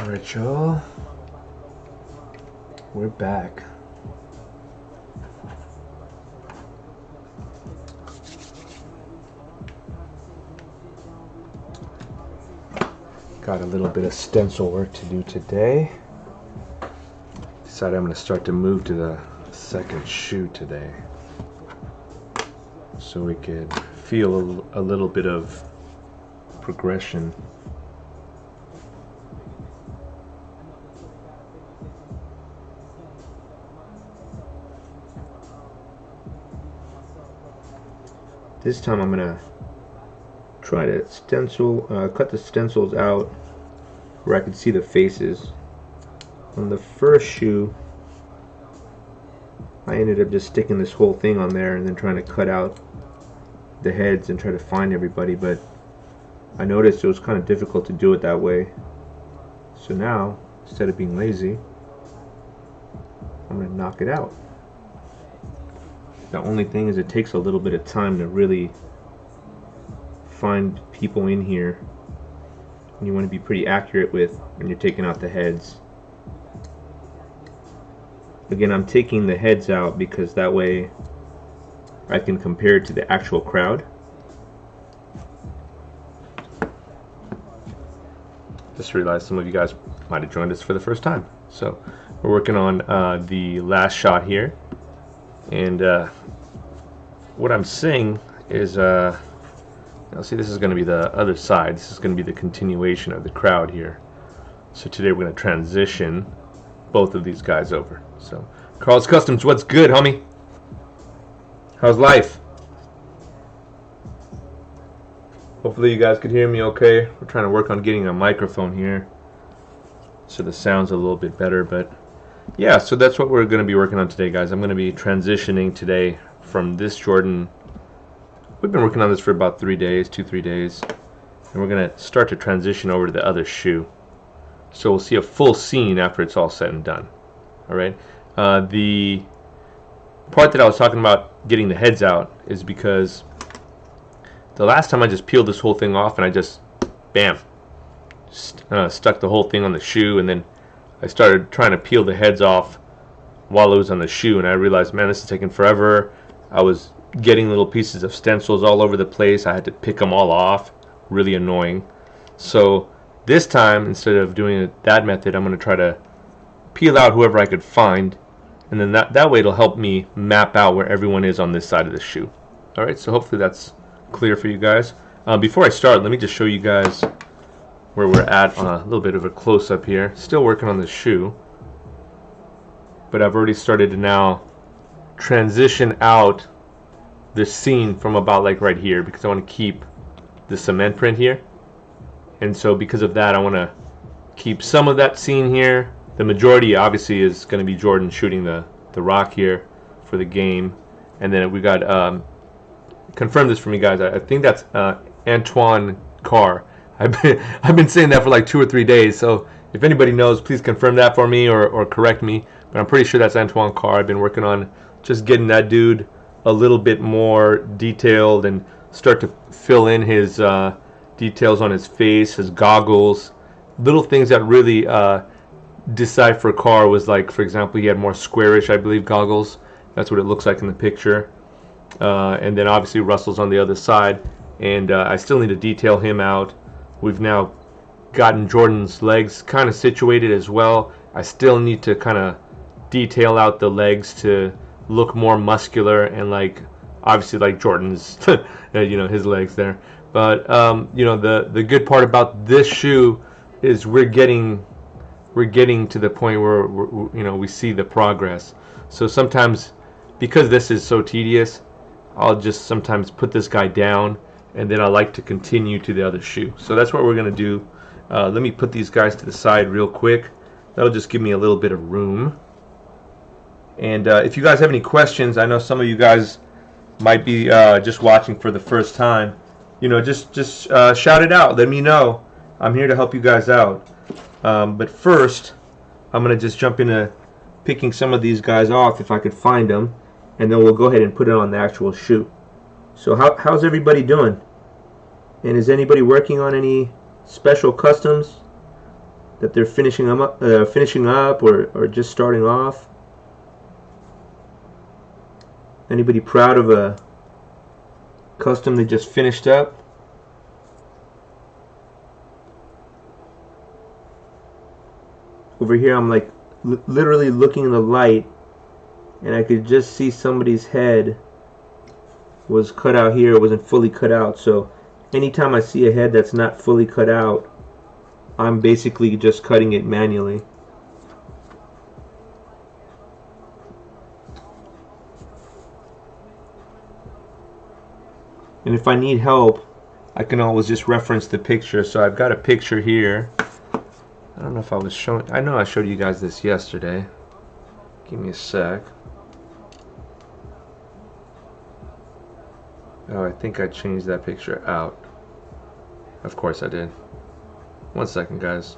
Alright, y'all. We're back. Got a little bit of stencil work to do today. Decided I'm going to start to move to the second shoe today, so we could feel a little bit of progression. This time I'm going to try to stencil, cut the stencils out where I can see the faces. On the first shoe, I ended up just sticking this whole thing on there and then trying to cut out the heads and try to find everybody, but I noticed it was kind of difficult to do it that way. So now, instead of being lazy, I'm going to knock it out. The only thing is it takes a little bit of time to really find people in here, and you want to be pretty accurate with when you're taking out the heads. Again, I'm taking the heads out because that way I can compare it to the actual crowd. Just realized some of you guys might have joined us for the first time. So we're working on the last shot here, and what I'm saying is now see, this is going to be the other side. This is going to be the continuation of the crowd here. So today we're going to transition both of these guys over. So Carl's Customs, what's good, homie? How's life? Hopefully you guys could hear me okay. We're trying to work on getting a microphone here so the sound's a little bit better, but yeah, so that's what we're going to be working on today, guys. I'm going to be transitioning today from this Jordan. We've been working on this for about 3 days, 2-3 days, and we're going to start to transition over to the other shoe. So we'll see a full scene after it's all said and done. Alright, the part that I was talking about getting the heads out is because the last time I just peeled this whole thing off and I just, bam, stuck the whole thing on the shoe, and then I started trying to peel the heads off while it was on the shoe, and I realized, man, this is taking forever. I was getting little pieces of stencils all over the place. I had to pick them all off. Really annoying. So this time, instead of doing it that method, I'm going to try to peel out whoever I could find, and then that way it'll help me map out where everyone is on this side of the shoe. Alright, so hopefully that's clear for you guys. Before I start, let me just show you guys where we're at on a little bit of a close-up here. Still working on the shoe, but I've already started to now transition out this scene from about like right here, because I want to keep the cement print here, and so because of that I want to keep some of that scene here. The majority obviously is going to be Jordan shooting the rock here for the game, and then we got confirm this for me, guys. I think that's Antoine Carr. I've been saying that for like 2 or 3 days, so if anybody knows, please confirm that for me or correct me, but I'm pretty sure that's Antoine Carr. I've been working on just getting that dude a little bit more detailed and start to fill in his details on his face, his goggles, little things that really decipher Carr. Was like, for example, he had more squarish, I believe, goggles. That's what it looks like in the picture. And then obviously Russell's on the other side, and I still need to detail him out. We've now gotten Jordan's legs kind of situated as well. I still need to kind of detail out the legs to look more muscular and like obviously like Jordan's you know, his legs there. But you know, the good part about this shoe is we're getting to the point where you know, we see the progress. So sometimes, because this is so tedious, I'll just sometimes put this guy down, and then I like to continue to the other shoe. So that's what we're going to do. Let me put these guys to the side real quick. That'll just give me a little bit of room. And if you guys have any questions, I know some of you guys might be just watching for the first time. You know, just shout it out. Let me know. I'm here to help you guys out. But first, I'm going to just jump into picking some of these guys off if I could find them, and then we'll go ahead and put it on the actual shoe. So how's everybody doing? And is anybody working on any special customs? that they're finishing up or just starting off? Anybody proud of a custom they just finished up? Over here I'm like literally looking in the light, and I could just see somebody's head was cut out here. It wasn't fully cut out. So anytime I see a head that's not fully cut out, I'm basically just cutting it manually. And if I need help, I can always just reference the picture. So I've got a picture here. I don't know if I was showing, I know I showed you guys this yesterday. Give me a sec. Oh, I think I changed that picture out. Of course I did. One second, guys.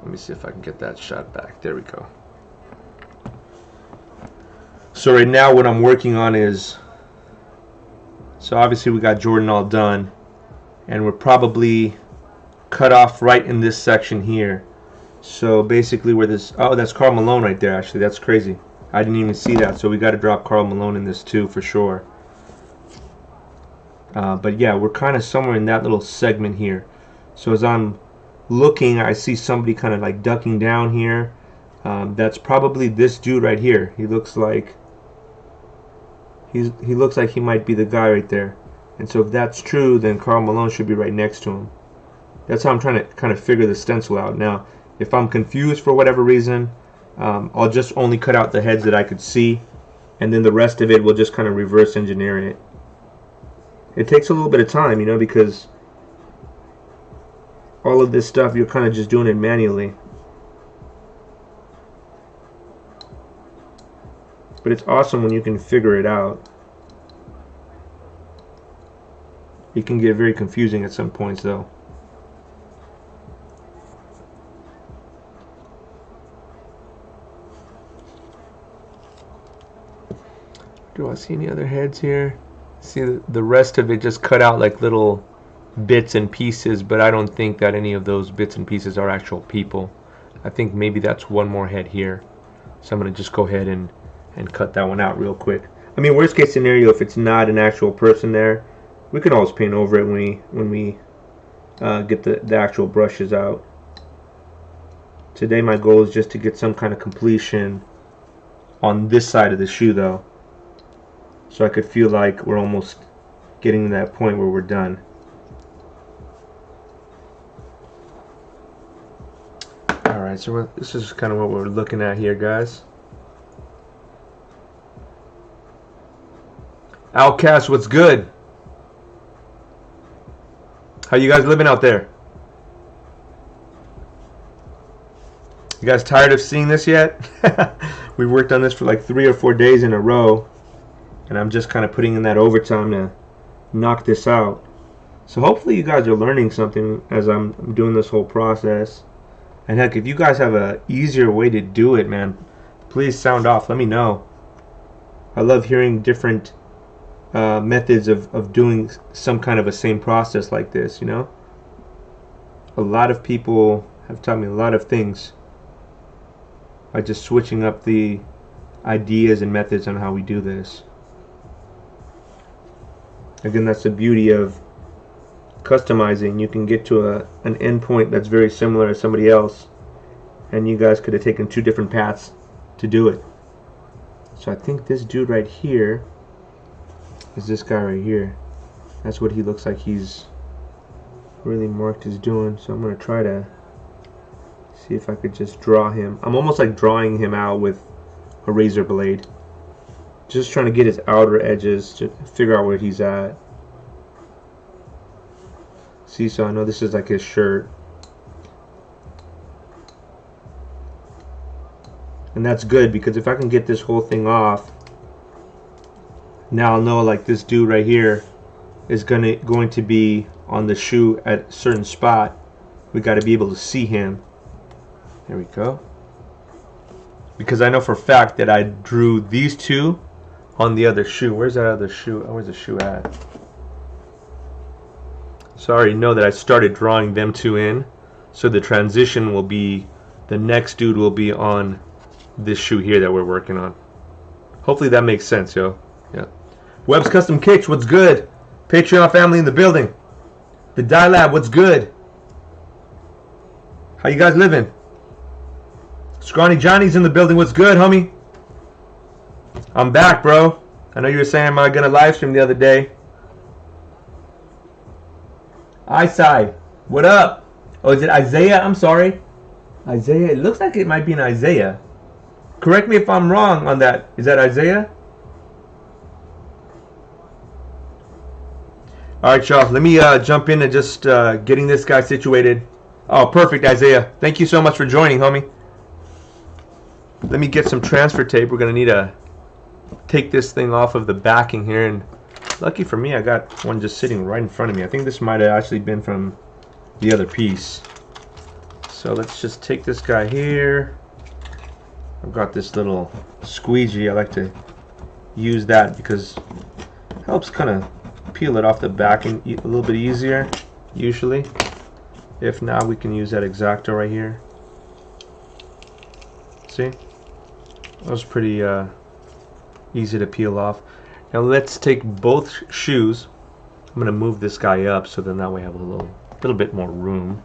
Let me see if I can get that shot back. There we go. So right now what I'm working on is, so obviously we got Jordan all done, and we're probably cut off right in this section here. So basically where this, oh, that's Karl Malone right there. Actually, that's crazy. I didn't even see that. So we got to drop Karl Malone in this too for sure. But yeah, we're kind of somewhere in that little segment here. So as I'm looking, I see somebody kind of like ducking down here. That's probably this dude right here. He looks like he looks like he might be the guy right there. And so if that's true, then Karl Malone should be right next to him. That's how I'm trying to kind of figure the stencil out. Now, if I'm confused for whatever reason, I'll just only cut out the heads that I could see, and then the rest of it we'll just kind of reverse engineer it. It takes a little bit of time, you know, because all of this stuff you're kind of just doing it manually. But it's awesome when you can figure it out. It can get very confusing at some points though. Do I see any other heads here? See, the rest of it just cut out like little bits and pieces, but I don't think that any of those bits and pieces are actual people. I think maybe that's one more head here. So I'm going to just go ahead and cut that one out real quick. I mean, worst case scenario, if it's not an actual person there, we can always paint over it when we get the actual brushes out. Today my goal is just to get some kind of completion on this side of the shoe though, so I could feel like we're almost getting to that point where we're done. Alright, so this is kind of what we're looking at here, guys. Outcast, what's good? How you guys living out there? You guys tired of seeing this yet? We worked on this for like 3 or 4 days in a row, and I'm just kind of putting in that overtime to knock this out. So hopefully you guys are learning something as I'm doing this whole process. And heck, if you guys have a easier way to do it, man, please sound off. Let me know. I love hearing different methods of doing some kind of a same process like this, you know. A lot of people have taught me a lot of things by just switching up the ideas and methods on how we do this. Again, that's the beauty of customizing. You can get to an endpoint that's very similar to somebody else, and you guys could have taken 2 different paths to do it. So I think this dude right here is this guy right here. That's what he looks like he's really marked as doing. So I'm going to try to see if I could just draw him. I'm almost like drawing him out with a razor blade. Just trying to get his outer edges to figure out where he's at. See, so I know this is like his shirt. And that's good, because if I can get this whole thing off, now I'll know like this dude right here is going to be on the shoe at a certain spot. We got to be able to see him. There we go. Because I know for a fact that I drew these 2 on the other shoe. Where's that other shoe? Oh, where's the shoe at? So I already know that I started drawing them 2 in. So the transition will be, the next dude will be on this shoe here that we're working on. Hopefully that makes sense, yo. Yeah. Webb's Custom Kicks, what's good? Patreon family in the building. The Dye Lab, what's good? How you guys living? Scrawny Johnny's in the building, what's good, homie? I'm back, bro. I know you were saying am I gonna live stream the other day. Eyeside, what up? Oh, is it Isaiah? I'm sorry. Isaiah, it looks like it might be an Isaiah. Correct me if I'm wrong on that. Is that Isaiah? Alright, y'all. Let me jump in and just getting this guy situated. Oh, perfect, Isaiah. Thank you so much for joining, homie. Let me get some transfer tape. We're going to need to take this thing off of the backing here. And lucky for me, I got one just sitting right in front of me. I think this might have actually been from the other piece. So let's just take this guy here. I've got this little squeegee. I like to use that because it helps kind of peel it off the backing a little bit easier, usually. If not, we can use that X-Acto right here. See? That was pretty easy to peel off. Now let's take both shoes. I'm going to move this guy up so then that way I have a little bit more room.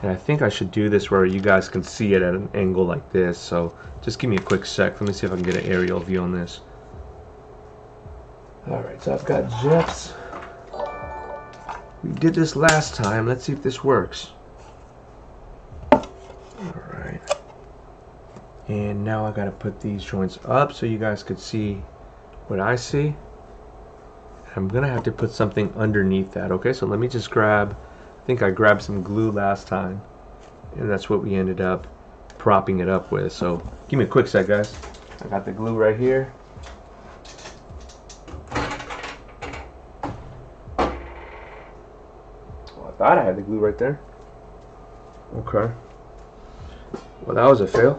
And I think I should do this where you guys can see it at an angle like this. So just give me a quick sec. Let me see if I can get an aerial view on this. Alright, so I've got Jeff's. We did this last time. Let's see if this works. Alright. And now I gotta put these joints up so you guys could see what I see. I'm gonna have to put something underneath that. Okay, so let me just grab, I think I grabbed some glue last time, and that's what we ended up propping it up with. So give me a quick sec, guys. I got the glue right here. Well, I thought I had the glue right there. Okay. Well, that was a fail.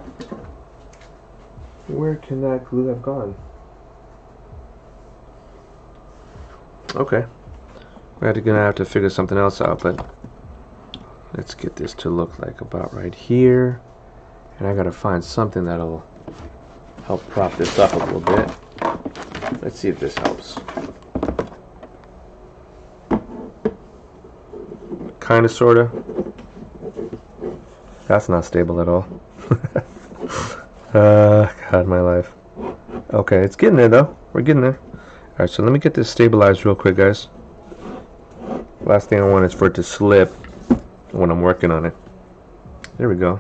Where can that glue have gone? Okay. We're gonna have to figure something else out, but let's get this to look like about right here. And I gotta find something that'll help prop this up a little bit. Let's see if this helps. Kinda, sorta. That's not stable at all. God, my life. Okay, it's getting there though. We're getting there. Alright, so let me get this stabilized real quick, guys. Last thing I want is for it to slip when I'm working on it. There we go.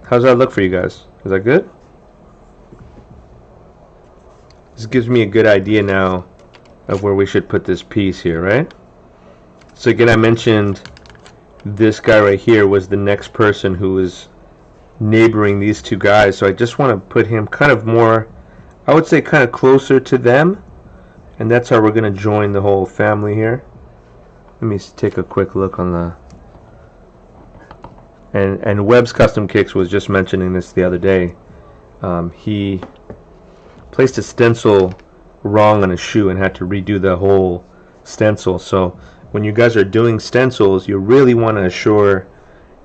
How's that look for you guys? Is that good? This gives me a good idea now of where we should put this piece here, right? So again, I mentioned this guy right here was the next person who was neighboring these two guys, so I just want to put him kind of more, I would say kind of closer to them, and that's how we're going to join the whole family here. Let me take a quick look on the, and Webb's Custom Kicks was just mentioning this the other day. He placed a stencil wrong on a shoe and had to redo the whole stencil. So when you guys are doing stencils, you really want to assure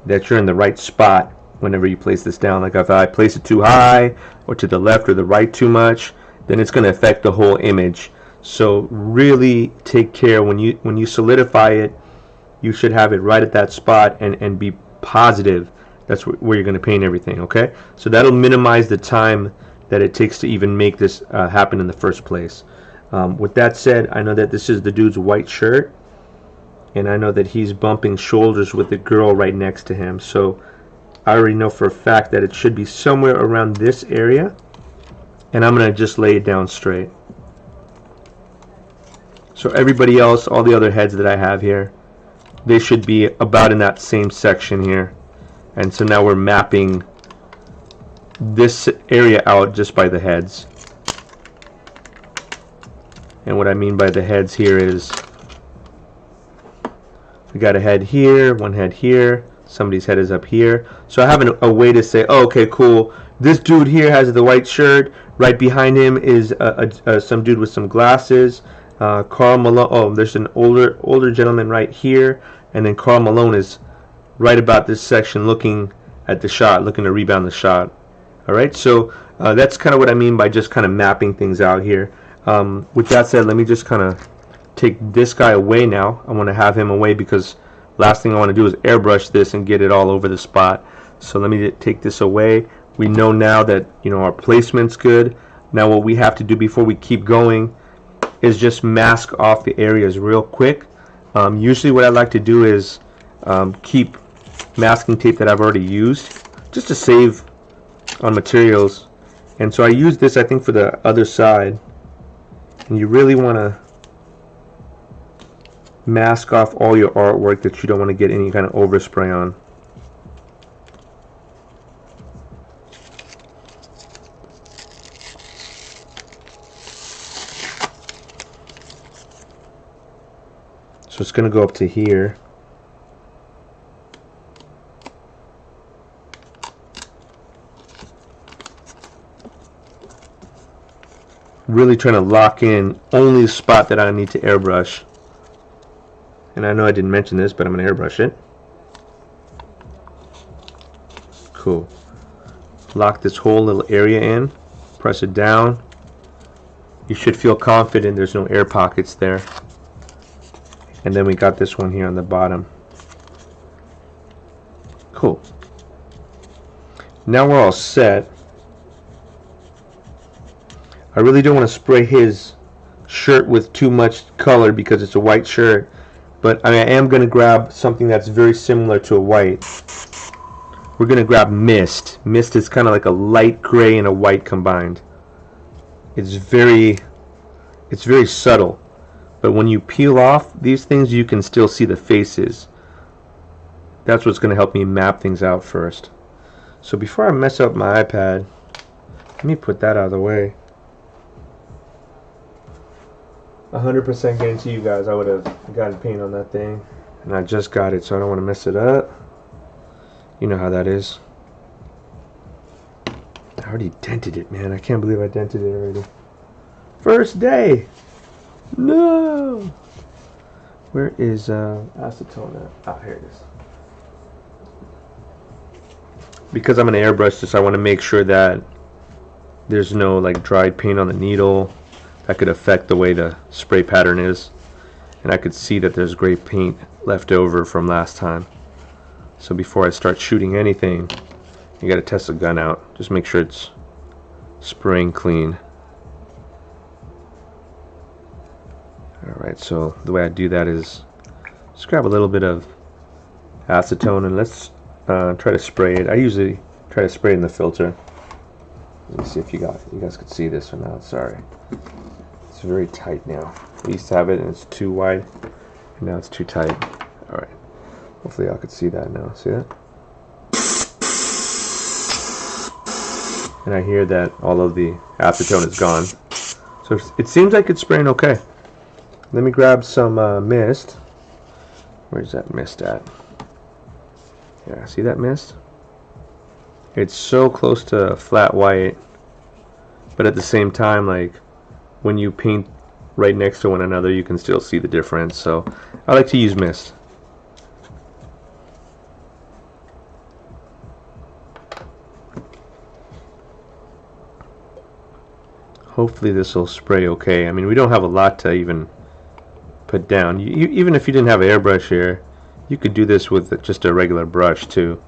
that you're in the right spot whenever you place this down. Like if I place it too high or to the left or the right too much, then it's going to affect the whole image. So really take care when you solidify it. You should have it right at that spot and be positive that's where you're going to paint everything. Okay, so that'll minimize the time that it takes to even make this happen in the first place. With that said, I know that this is the dude's white shirt, and I know that he's bumping shoulders with the girl right next to him. So I already know for a fact that it should be somewhere around this area, and I'm going to just lay it down straight. So everybody else, all the other heads that I have here, they should be about in that same section here. And so now we're mapping this area out just by the heads. And what I mean by the heads here is we got a head here, one head here, somebody's head is up here. So I have a way to say, oh, okay, cool, this dude here has the white shirt, right behind him is some dude with some glasses, Karl Malone. Oh, there's an older gentleman right here, and then Karl Malone is right about this section, looking at the shot, looking to rebound the shot. All right, so that's kind of what I mean by just kind of mapping things out here. With that said, let me just kind of take this guy away now. I want to have him away because last thing I want to do is airbrush this and get it all over the spot. So let me take this away. We know now that our placement's good. Now what we have to do before we keep going is just mask off the areas real quick. Usually what I like to do is keep masking tape that I've already used just to save on materials. And so I use this, I think, for the other side. And you really want to mask off all your artwork that you don't want to get any kind of overspray on. So it's going to go up to here. Really trying to lock in only the spot that I need to airbrush. And I know I didn't mention this, but I'm going to airbrush it. Cool. Lock this whole little area in. Press it down. You should feel confident there's no air pockets there. And then we got this one here on the bottom. Cool. Now we're all set. I really don't want to spray his shirt with too much color because it's a white shirt. But I am going to grab something that's very similar to a white. We're going to grab mist. Mist is kind of like a light gray and a white combined. It's very subtle. But when you peel off these things, you can still see the faces. That's what's going to help me map things out first. So before I mess up my iPad, let me put that out of the way. 100% guarantee you guys I would have gotten paint on that thing. And I just got it, so I don't want to mess it up. You know how that is. I already dented it, man. I can't believe I dented it already. First day! No! Where is acetone at? Ah, here it is. Because I'm going to airbrush this, I want to make sure that there's no like dried paint on the needle that could affect the way the spray pattern is. And I could see that there's gray paint left over from last time. So before I start shooting anything, you got to test the gun out. Just make sure it's spraying clean. Alright, so the way I do that is just grab a little bit of acetone and let's try to spray it. I usually try to spray it in the filter. Let me see if you guys could see this or not. Sorry. It's very tight now. I used to have it and it's too wide, and now it's too tight. Alright. Hopefully y'all could see that now. See that? And I hear that all of the acetone is gone. So it seems like it's spraying okay. Let me grab some mist. Where's that mist at? Yeah, see that mist? It's so close to flat white, but at the same time, like when you paint right next to one another, you can still see the difference. So I like to use mist. Hopefully this will spray okay. I mean, we don't have a lot to even put down. Even if you didn't have an airbrush here, you could do this with just a regular brush too.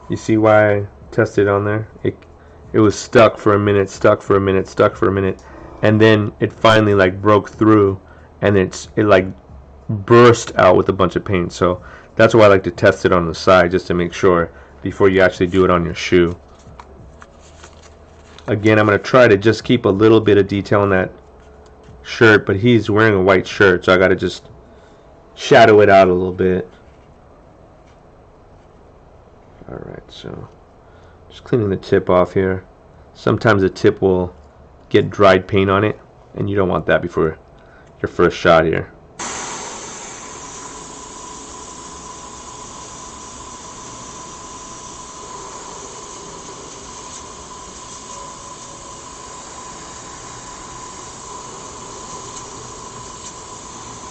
You see why I tested on there? It was stuck for a minute, stuck for a minute, stuck for a minute, and then it finally like broke through, and it like burst out with a bunch of paint. So that's why I like to test it on the side, just to make sure before you actually do it on your shoe. Again, I'm going to try to just keep a little bit of detail on that shirt, but he's wearing a white shirt, so I got to just shadow it out a little bit. Alright, so just cleaning the tip off here. Sometimes the tip will get dried paint on it, and you don't want that before your first shot here.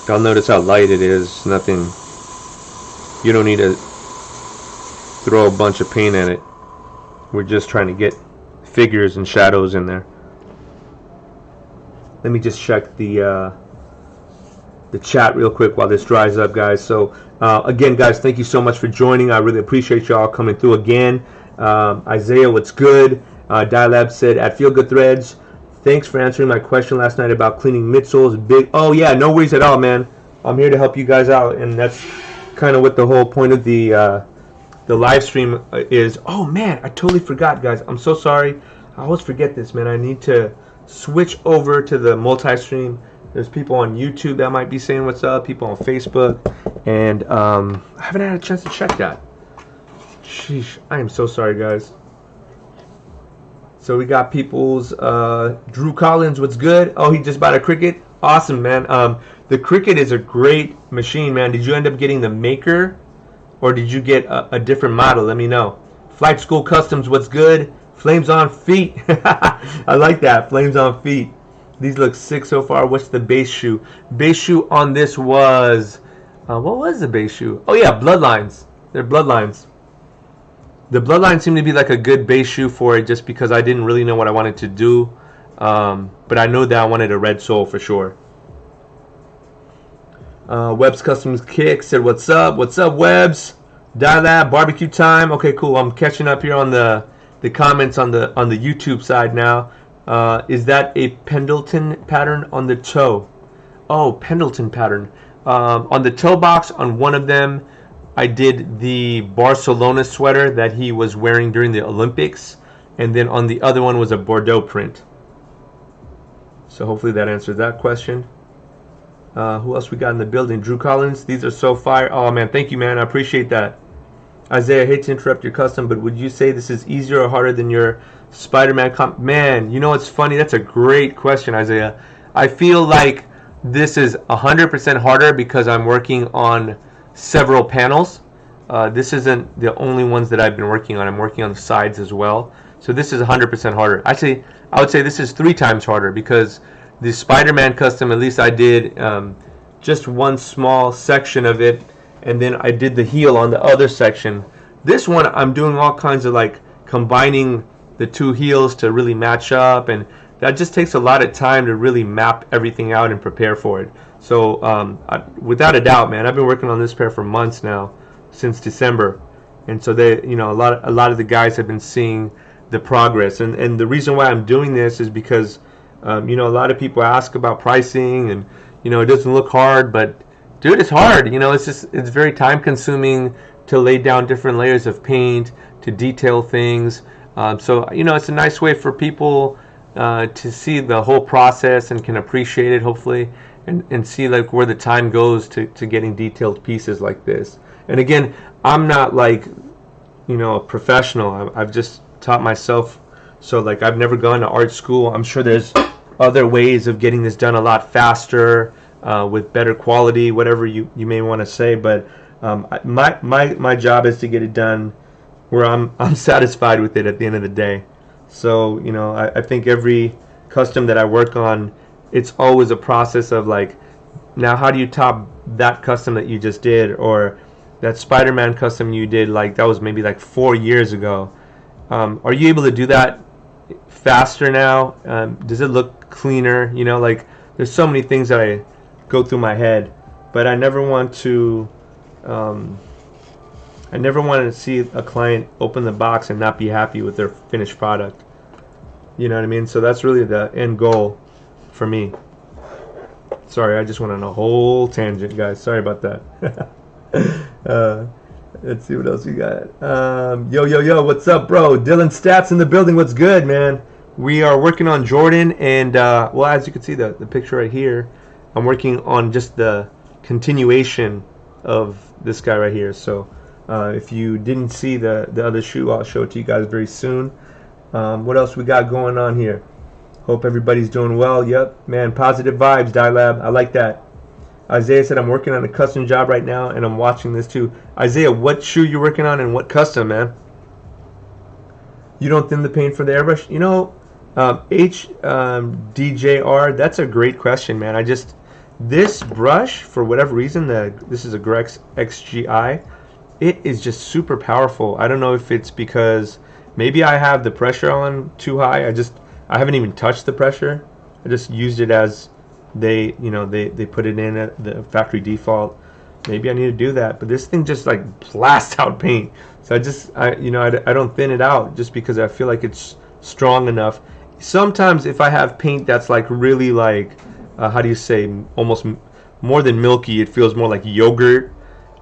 Y'all notice how light it is. Nothing. You don't need to throw a bunch of paint at it. We're just trying to get figures and shadows in there. Let me just check the chat real quick while this dries up, guys. So again, guys, thank you so much for joining. I really appreciate y'all coming through again. Isaiah, what's good? Dialab said at Feel Good Threads, thanks for answering my question last night about cleaning midsoles. Big. Oh yeah, no worries at all, man. I'm here to help you guys out, and that's kind of what the whole point of the live stream is. Oh man, I totally forgot, guys. I'm so sorry. I always forget this, man. I need to switch over to the multi-stream. There's people on YouTube that might be saying what's up, people on Facebook, and I haven't had a chance to check that. Sheesh, I am so sorry, guys. So we got people's Drew Collins, what's good? Oh, he just bought a Cricut? Awesome, man. The Cricut is a great machine, man. Did you end up getting the Maker, or did you get a different model? Let me know. Flight School Customs, what's good? Flames on feet. I like that, flames on feet. These look sick so far. What's the base shoe? Base shoe on this was, what was the base shoe? Oh yeah, Bloodlines. They're Bloodlines. The Bloodlines seemed to be like a good base shoe for it, just because I didn't really know what I wanted to do. But I know that I wanted a red sole for sure. Webb's Customs Kick said, what's up? What's up, Webbs? Dialab, barbecue time. Okay, cool. I'm catching up here on the comments on the YouTube side now. Is that a Pendleton pattern on the toe? Oh, Pendleton pattern. On the toe box, on one of them, I did the Barcelona sweater that he was wearing during the Olympics. And then on the other one was a Bordeaux print. So hopefully that answers that question. Who else we got in the building? Drew Collins. These are so fire. Oh, man. Thank you, man. I appreciate that. Isaiah, I hate to interrupt your custom, but would you say this is easier or harder than your Spider-Man comp? Man, you know what's funny? That's a great question, Isaiah. I feel like this is 100% harder because I'm working on several panels. This isn't the only ones that I've been working on. I'm working on the sides as well. So this is 100% harder. Actually, I would say this is 3 times harder because the Spider-Man custom, at least I did just one small section of it, and then I did the heel on the other section. This one, I'm doing all kinds of like combining the 2 heels to really match up, and that just takes a lot of time to really map everything out and prepare for it. So without a doubt, man, I've been working on this pair for months now, since December, and so they, you know, a lot of the guys have been seeing the progress, and the reason why I'm doing this is because you know, a lot of people ask about pricing, and you know, it doesn't look hard, but dude, it's hard. You know, it's very time consuming to lay down different layers of paint, to detail things. So, you know, it's a nice way for people to see the whole process and can appreciate it, hopefully, and see like where the time goes to getting detailed pieces like this. And again, I'm not like, you know, a professional. I've just taught myself. So like, I've never gone to art school. I'm sure there's other ways of getting this done a lot faster, with better quality, whatever you may want to say, but my job is to get it done where I'm satisfied with it at the end of the day. So, you know, I think every custom that I work on, it's always a process of like, now how do you top that custom that you just did, or that Spider-Man custom you did, like that was maybe like 4 years ago. Are you able to do that faster now? Does it look cleaner? You know, like there's so many things that I go through my head, but I never want to see a client open the box and not be happy with their finished product. You know what I mean? So that's really the end goal for me. Sorry, I just went on a whole tangent, guys. Sorry about that. Let's see what else we got. Yo, what's up, bro? Dylan Stats in the building. What's good, man? We are working on Jordan, and well, as you can see the picture right here, I'm working on just the continuation of this guy right here. So if you didn't see the other shoe, I'll show it to you guys very soon. What else we got going on here? Hope everybody's doing well. Yep, man, positive vibes, Dialab. I like that. Isaiah said, I'm working on a custom job right now, and I'm watching this too. Isaiah, what shoe you working on and what custom, man? You don't thin the paint for the airbrush? You know, DJR, that's a great question, man. I just This brush, for whatever reason, this is a Grex XGI, it is just super powerful. I don't know if it's because maybe I have the pressure on too high. I haven't even touched the pressure. I just used it as they put it in at the factory default. Maybe I need to do that, but this thing just like blasts out paint. So I don't thin it out just because I feel like it's strong enough. Sometimes if I have paint that's like really like how do you say, almost more than milky, it feels more like yogurt,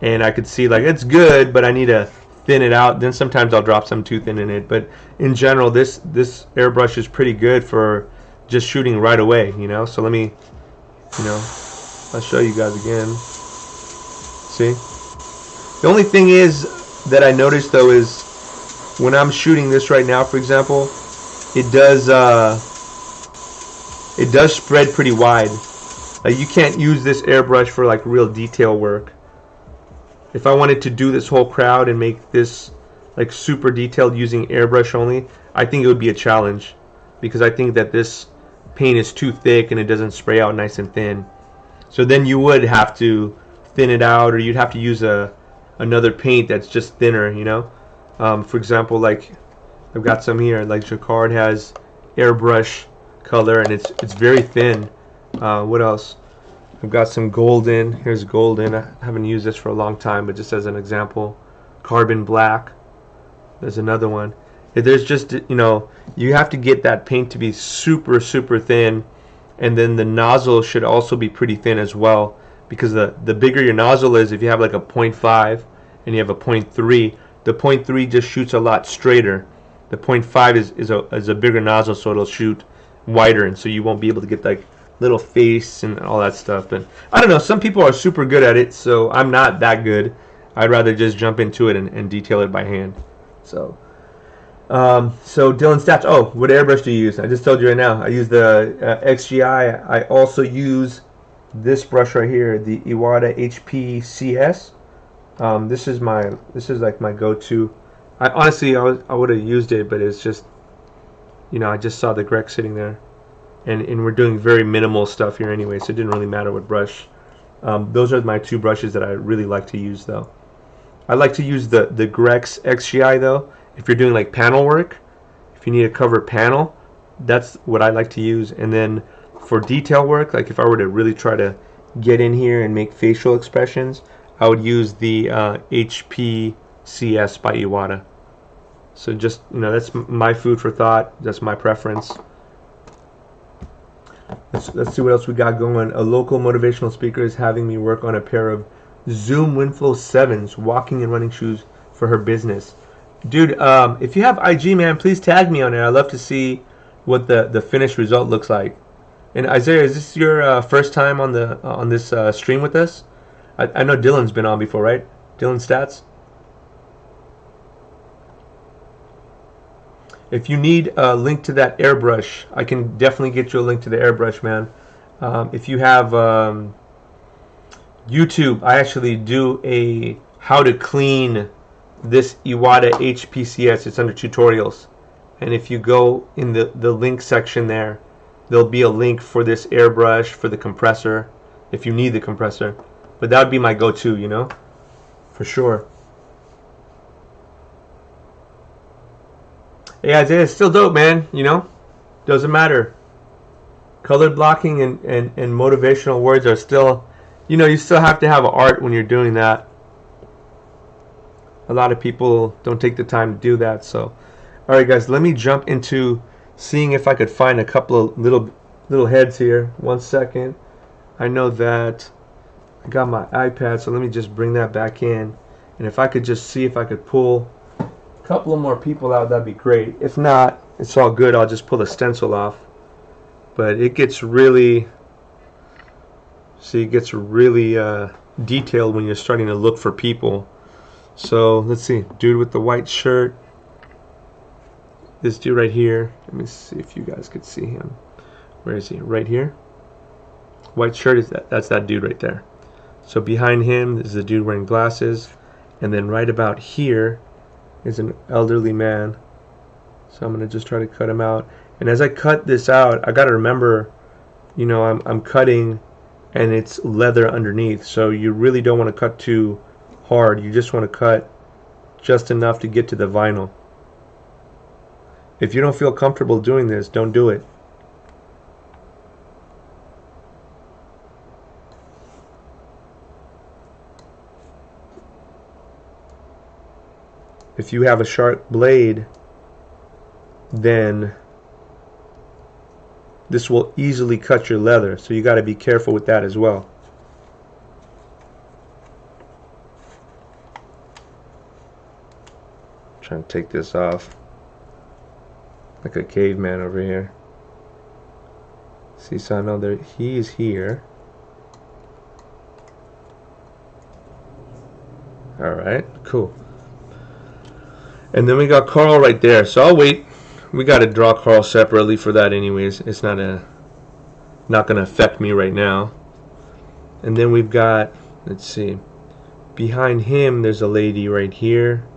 and I could see like it's good, but I need to thin it out. Then sometimes I'll drop some too thin in it, but in general this airbrush is pretty good for just shooting right away, so let me, I'll show you guys again. See, the only thing is that I noticed though is when I'm shooting this right now, for example, it does spread pretty wide. Like you can't use this airbrush for like real detail work. If I wanted to do this whole crowd and make this like super detailed using airbrush only, I think it would be a challenge, because I think that this paint is too thick and it doesn't spray out nice and thin. So then you would have to thin it out, or you'd have to use another paint that's just thinner, for example, like I've got some here, like Jacquard has airbrush color, and it's very thin. What else? I've got some golden. Here's golden. I haven't used this for a long time, but just as an example, carbon black. There's another one. There's just, you have to get that paint to be super thin, and then the nozzle should also be pretty thin as well, because the bigger your nozzle is, if you have like a 0.5 and you have a 0.3, the 0.3 just shoots a lot straighter. The 0.5 is a bigger nozzle, so it'll shoot wider, and so you won't be able to get like little face and all that stuff. But I don't know, some people are super good at it, so I'm not that good. I'd rather just jump into it and detail it by hand. So Dylan Stats, oh, what airbrush do you use? I just told you right now, I use the XGI. I also use this brush right here, the Iwata HP CS. This is like my go-to. Honestly, I would have used it, but it's just, I just saw the Grex sitting there, and we're doing very minimal stuff here anyway, so it didn't really matter what brush. Those are my two brushes that I really like to use, though. I like to use the Grex XGI though. If you're doing like panel work, if you need a covered panel, that's what I like to use. And then for detail work, like if I were to really try to get in here and make facial expressions, I would use the HP CS by Iwata. So just, that's my food for thought. That's my preference. Let's see what else we got going. A local motivational speaker is having me work on a pair of Zoom Windflow 7s, walking and running shoes for her business. Dude, if you have IG, man, please tag me on it. I'd love to see what the finished result looks like. And Isaiah, is this your first time on this stream with us? I know Dylan's been on before, right? Dylan Stats. If you need a link to that airbrush, I can definitely get you a link to the airbrush, man. If you have YouTube, I actually do a how to clean this Iwata HPCS. It's under tutorials, and if you go in the link section there, there'll be a link for this airbrush, for the compressor, if you need the compressor. But that would be my go-to, for sure. Hey Isaiah, it's still dope, man. Doesn't matter. Color blocking and motivational words are still, you still have to have art when you're doing that. A lot of people don't take the time to do that. So, all right, guys, let me jump into seeing if I could find a couple of little heads here. 1 second. I know that I got my iPad, so let me just bring that back in. And if I could just see if I could pull a couple of more people out, that'd be great. If not, it's all good. I'll just pull the stencil off. But it gets really, detailed when you're starting to look for people. So let's see, dude with the white shirt. This dude right here. Let me see if you guys could see him. Where is he? Right here. White shirt is that's that dude right there. So behind him is the dude wearing glasses, and then right about here is an elderly man. So I'm gonna just try to cut him out. And as I cut this out, I gotta remember, I'm cutting and it's leather underneath, so you really don't want to cut too hard. You just want to cut just enough to get to the vinyl. If you don't feel comfortable doing this, don't do it. If you have a sharp blade, then this will easily cut your leather, so you got to be careful with that as well. Trying to take this off like a caveman over here. See, so I know that he's here. Alright, cool. And then we got Carl right there, so I'll wait. We got to draw Carl separately for that anyways. It's not going to affect me right now. And then we've got, let's see, behind him there's a lady right here.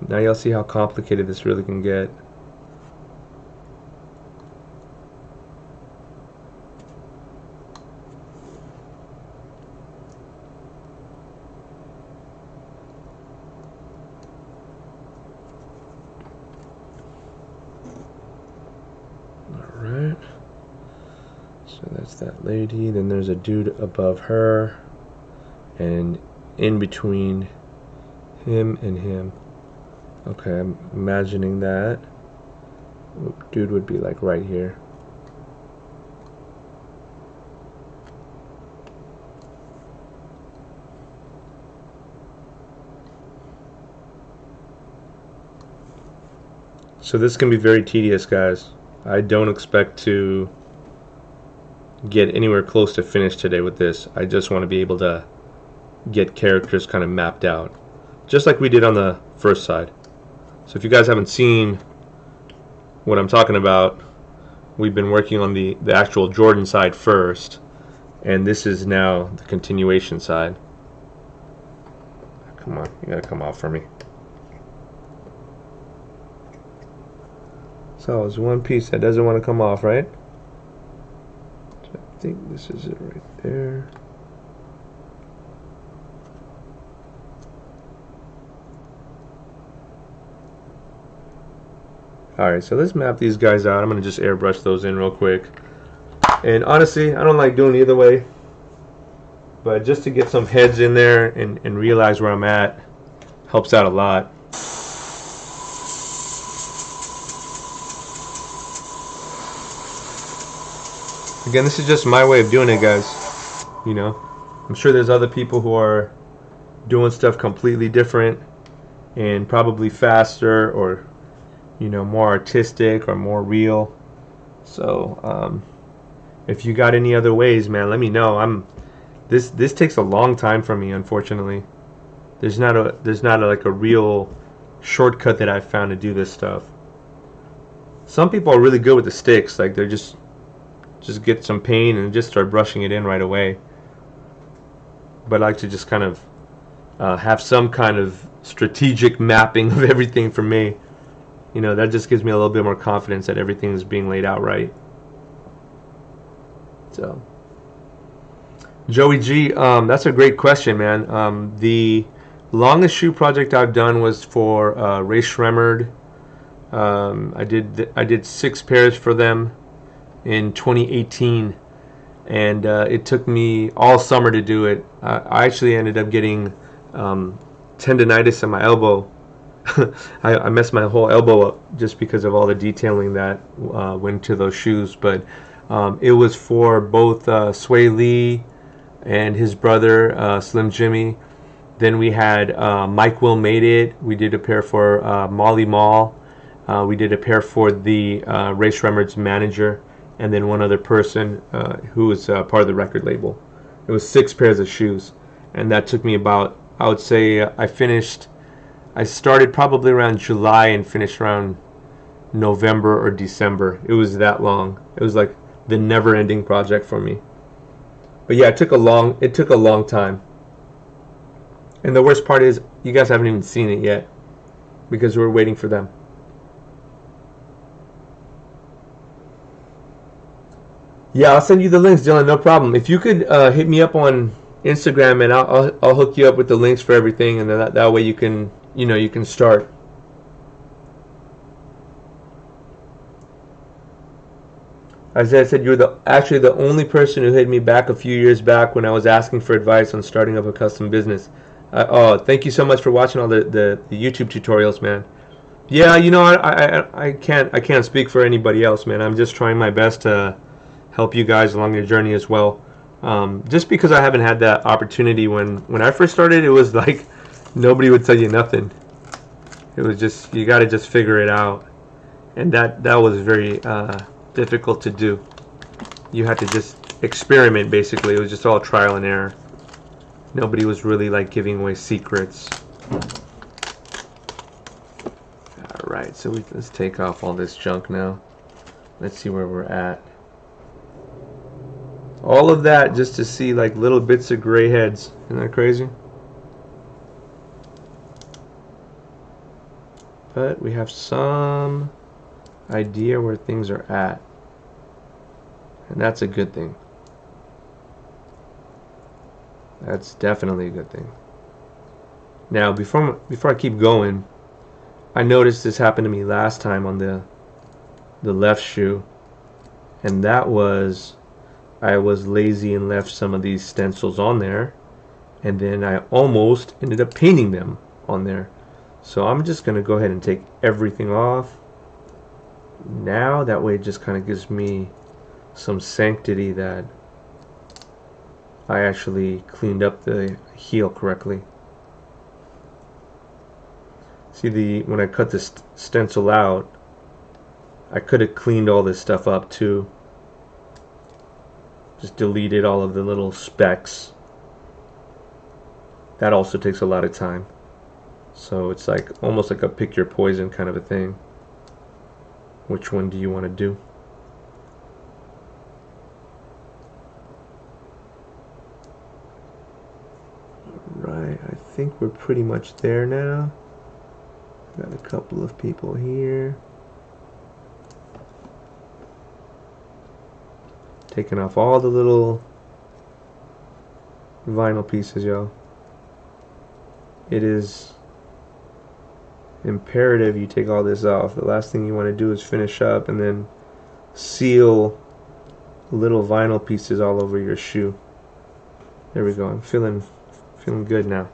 Now you'll see how complicated this really can get. Alright, so that's that lady. Then there's a dude above her, and in between him and him. Okay, I'm imagining that dude would be like right here. So this can be very tedious, guys. I don't expect to get anywhere close to finished today with this. I just want to be able to get characters kind of mapped out, just like we did on the first side. So if you guys haven't seen what I'm talking about, we've been working on the actual Jordan side first, and this is now the continuation side. Come on, you gotta come out for me. So it's one piece that doesn't want to come off, right? So I think this is it right there. Alright, so let's map these guys out. I'm going to just airbrush those in real quick. And honestly, I don't like doing it either way. But just to get some heads in there and realize where I'm at helps out a lot. Again, this is just my way of doing it, guys. You know, I'm sure there's other people who are doing stuff completely different and probably faster, or you know, more artistic or more real. So if you got any other ways, man, let me know. This takes a long time for me, unfortunately. There's not like a real shortcut that I've found to do this stuff. Some people are really good with the sticks, like they're just get some paint and just start brushing it in right away. But I like to just kind of have some kind of strategic mapping of everything for me. You know, that just gives me a little bit more confidence that everything is being laid out right. So, Joey G, that's a great question, man. The longest shoe project I've done was for Ray Shremmerd. I did 6 pairs for them in 2018, and it took me all summer to do it. I actually ended up getting tendonitis in my elbow. I messed my whole elbow up just because of all the detailing that went to those shoes. But it was for both Sway Lee and his brother Slim Jimmy. Then we had Mike Will Made It. We did a pair for Molly Mall. We did a pair for the Ray Shremmerd's manager, and then one other person who was part of the record label. It was 6 pairs of shoes, and that took me about, I would say, I started probably around July and finished around November or December. It was that long. It was like the never-ending project for me. But yeah, it took a long time. And the worst part is, you guys haven't even seen it yet because we're waiting for them. Yeah, I'll send you the links, Dylan. No problem. If you could hit me up on Instagram, and I'll hook you up with the links for everything, and then that way you can you can start. Isaiah said you're actually the only person who hit me back a few years back when I was asking for advice on starting up a custom business. Oh, thank you so much for watching all the YouTube tutorials, man. Yeah, I can't speak for anybody else, man. I'm just trying my best to help you guys along your journey as well. Just because I haven't had that opportunity when I first started, it was like nobody would tell you nothing. It was just you got to just figure it out, and that was very difficult to do. You had to just experiment. Basically, it was just all trial and error. Nobody was really like giving away secrets. Alright, so let's take off all this junk now. Let's see where we're at. All of that just to see like little bits of gray heads. Isn't that crazy? But we have some idea where things are at. And that's a good thing. That's definitely a good thing. Now, before I keep going, I noticed this happened to me last time on the left shoe, and that was I was lazy and left some of these stencils on there, and then I almost ended up painting them on there. So I'm just going to go ahead and take everything off now. That way it just kind of gives me some sanctity that I actually cleaned up the heel correctly. See, when I cut this stencil out, I could have cleaned all this stuff up too. Just deleted all of the little specks. That also takes a lot of time. So it's like almost like a pick your poison kind of a thing. Which one do you want to do? Right, I think we're pretty much there now. Got a couple of people here. Taking off all the little vinyl pieces, y'all. It is imperative you take all this off. The last thing you want to do is finish up and then seal little vinyl pieces all over your shoe. There we go. I'm feeling good now.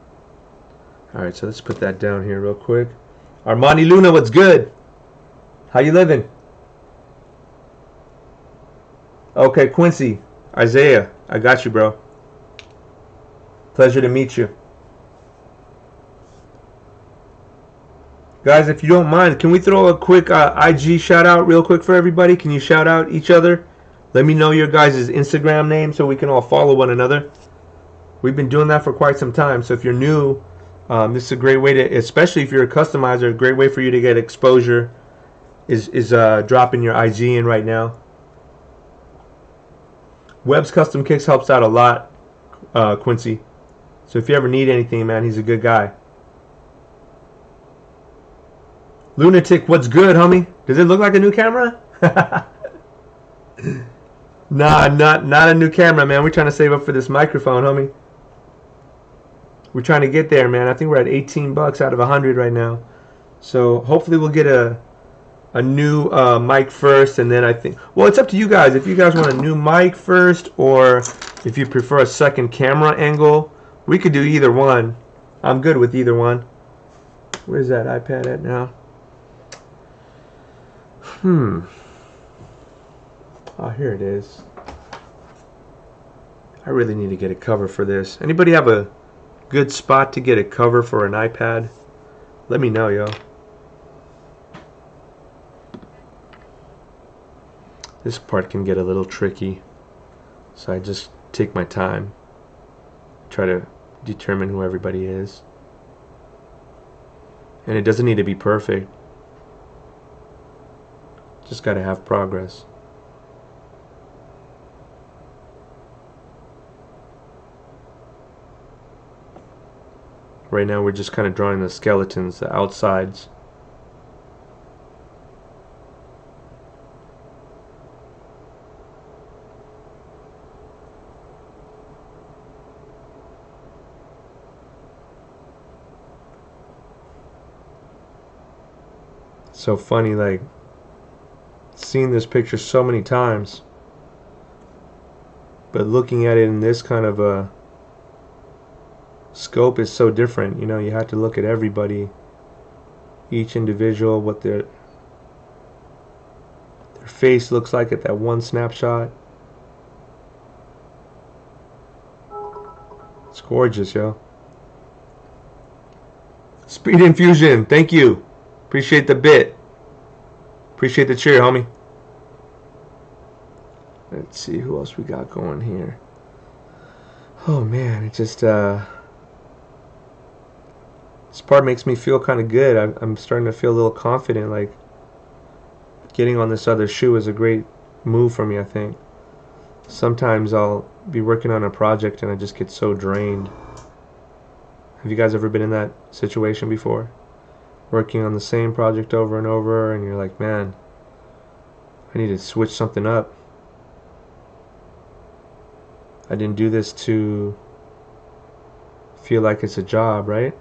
Alright, so let's put that down here real quick. Armani Luna, what's good? How you living? Okay, Quincy, Isaiah, I got you, bro. Pleasure to meet you. Guys, if you don't mind, can we throw a quick IG shout out real quick for everybody? Can you shout out each other? Let me know your guys' Instagram name so we can all follow one another. We've been doing that for quite some time, so if you're new, this is a great way to, especially if you're a customizer, a great way for you to get exposure is dropping your IG in right now. Webb's Custom Kicks helps out a lot, Quincy. So if you ever need anything, man, he's a good guy. Lunatic, what's good, homie? Does it look like a new camera? Nah, not a new camera, man. We're trying to save up for this microphone, homie. We're trying to get there, man. I think we're at 18 bucks out of 100 right now. So hopefully we'll get a new mic first, and then I think, well, it's up to you guys. If you guys want a new mic first, or if you prefer a second camera angle, we could do either one. I'm good with either one. Where's that iPad at now? Oh, here it is. I really need to get a cover for this. Anybody have a good spot to get a cover for an iPad? Let me know, yo. This part can get a little tricky, so I just take my time, try to determine who everybody is. And it doesn't need to be perfect. Just gotta have progress. Right now we're just kind of drawing the skeletons, the outsides. So funny, like seeing this picture so many times, but looking at it in this kind of a scope is so different. You know, you have to look at everybody, each individual, what their face looks like at that one snapshot. It's gorgeous, yo. Speed Infusion, thank you. Appreciate the bit. Appreciate the cheer, homie. Let's see who else we got going here. Oh man, it just this part makes me feel kind of good. I'm starting to feel a little confident. Like getting on this other shoe is a great move for me, I think. Sometimes I'll be working on a project and I just get so drained. Have you guys ever been in that situation before? Working on the same project over and over and you're like, man, I need to switch something up. I didn't do this to feel like it's a job, right?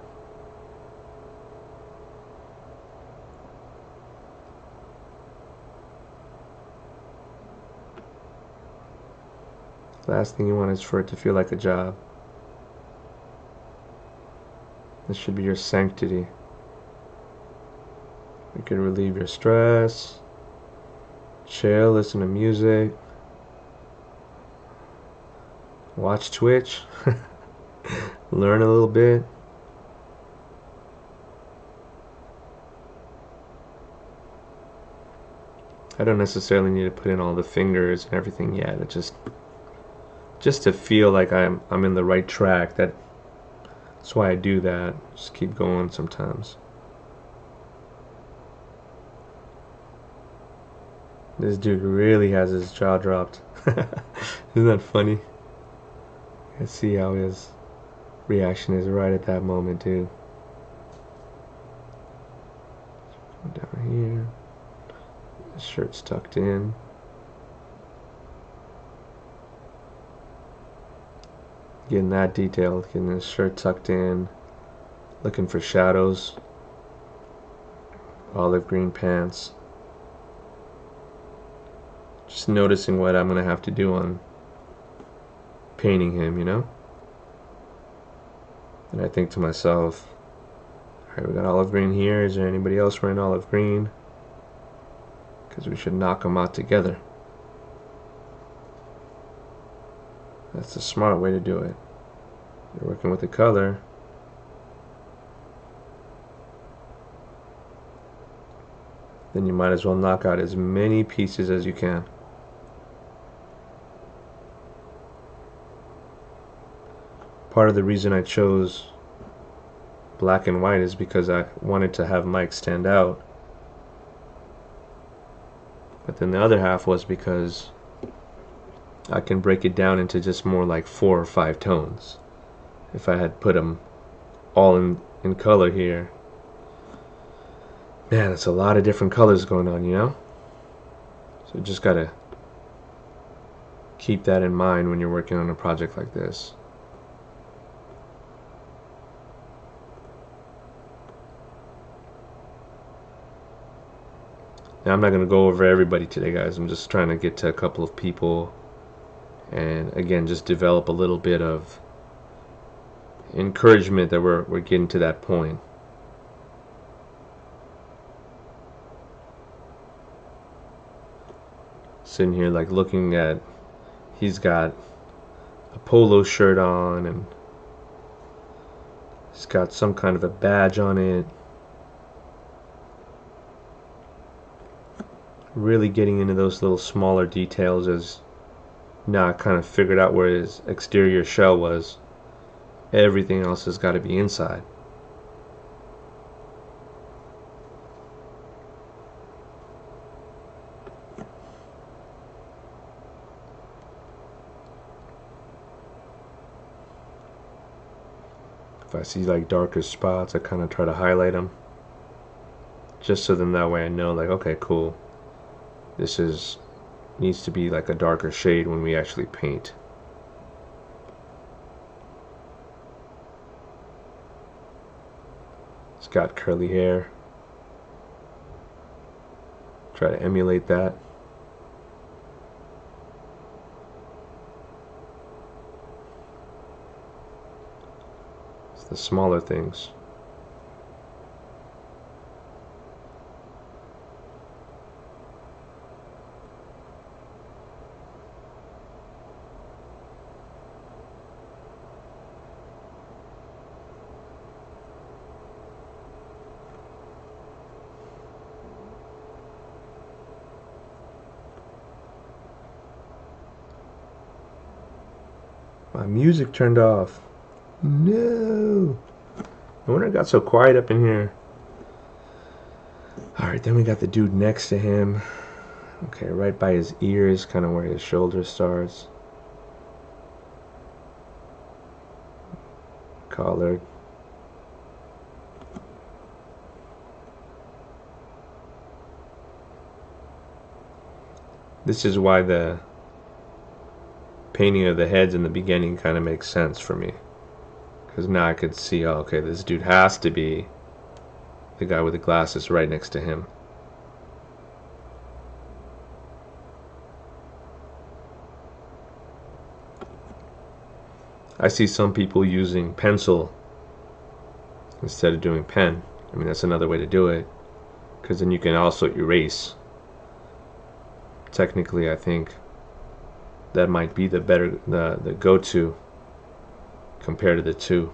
Last thing you want is for it to feel like a job. This should be your sanctity. You can relieve your stress, chill, listen to music, watch Twitch, learn a little bit. I don't necessarily need to put in all the fingers and everything yet. It just to feel like I'm in the right track. That's why I do that. Just keep going sometimes. This dude really has his jaw dropped. Isn't that funny? I see how his reaction is right at that moment too. Down here. His shirt's tucked in. Getting that detailed, getting his shirt tucked in, looking for shadows, olive green pants. Just noticing what I'm going to have to do on painting him, you know? And I think to myself, alright, we got olive green here. Is there anybody else wearing olive green? Because we should knock them out together. That's the smart way to do it. You're working with the color. Then you might as well knock out as many pieces as you can. Part of the reason I chose black and white is because I wanted to have Mike stand out. But then the other half was because I can break it down into just more like 4 or 5 tones. If I had put them all in color here, man, it's a lot of different colors going on, you know? So you just gotta keep that in mind when you're working on a project like this. Now, I'm not going to go over everybody today, guys. I'm just trying to get to a couple of people and, again, just develop a little bit of encouragement that we're getting to that point. Sitting here, like, looking at, he's got a polo shirt on and he's got some kind of a badge on it. Really getting into those little smaller details as now I kind of figured out where his exterior shell was. Everything else has got to be inside. If I see like darker spots, I kind of try to highlight them. Just so then that way I know, like, okay, cool. This needs to be like a darker shade when we actually paint. It's got curly hair. Try to emulate that. It's the smaller things. My music turned off. No. I wonder it got so quiet up in here. Alright, then we got the dude next to him. Okay, right by his ears, kind of where his shoulder starts. Collar. This is why the painting of the heads in the beginning kind of makes sense for me, because now I could see, oh, okay, this dude has to be the guy with the glasses right next to him. I see some people using pencil instead of doing pen. I mean, that's another way to do it, because then you can also erase. Technically, I think that might be the better, the go-to compared to the two.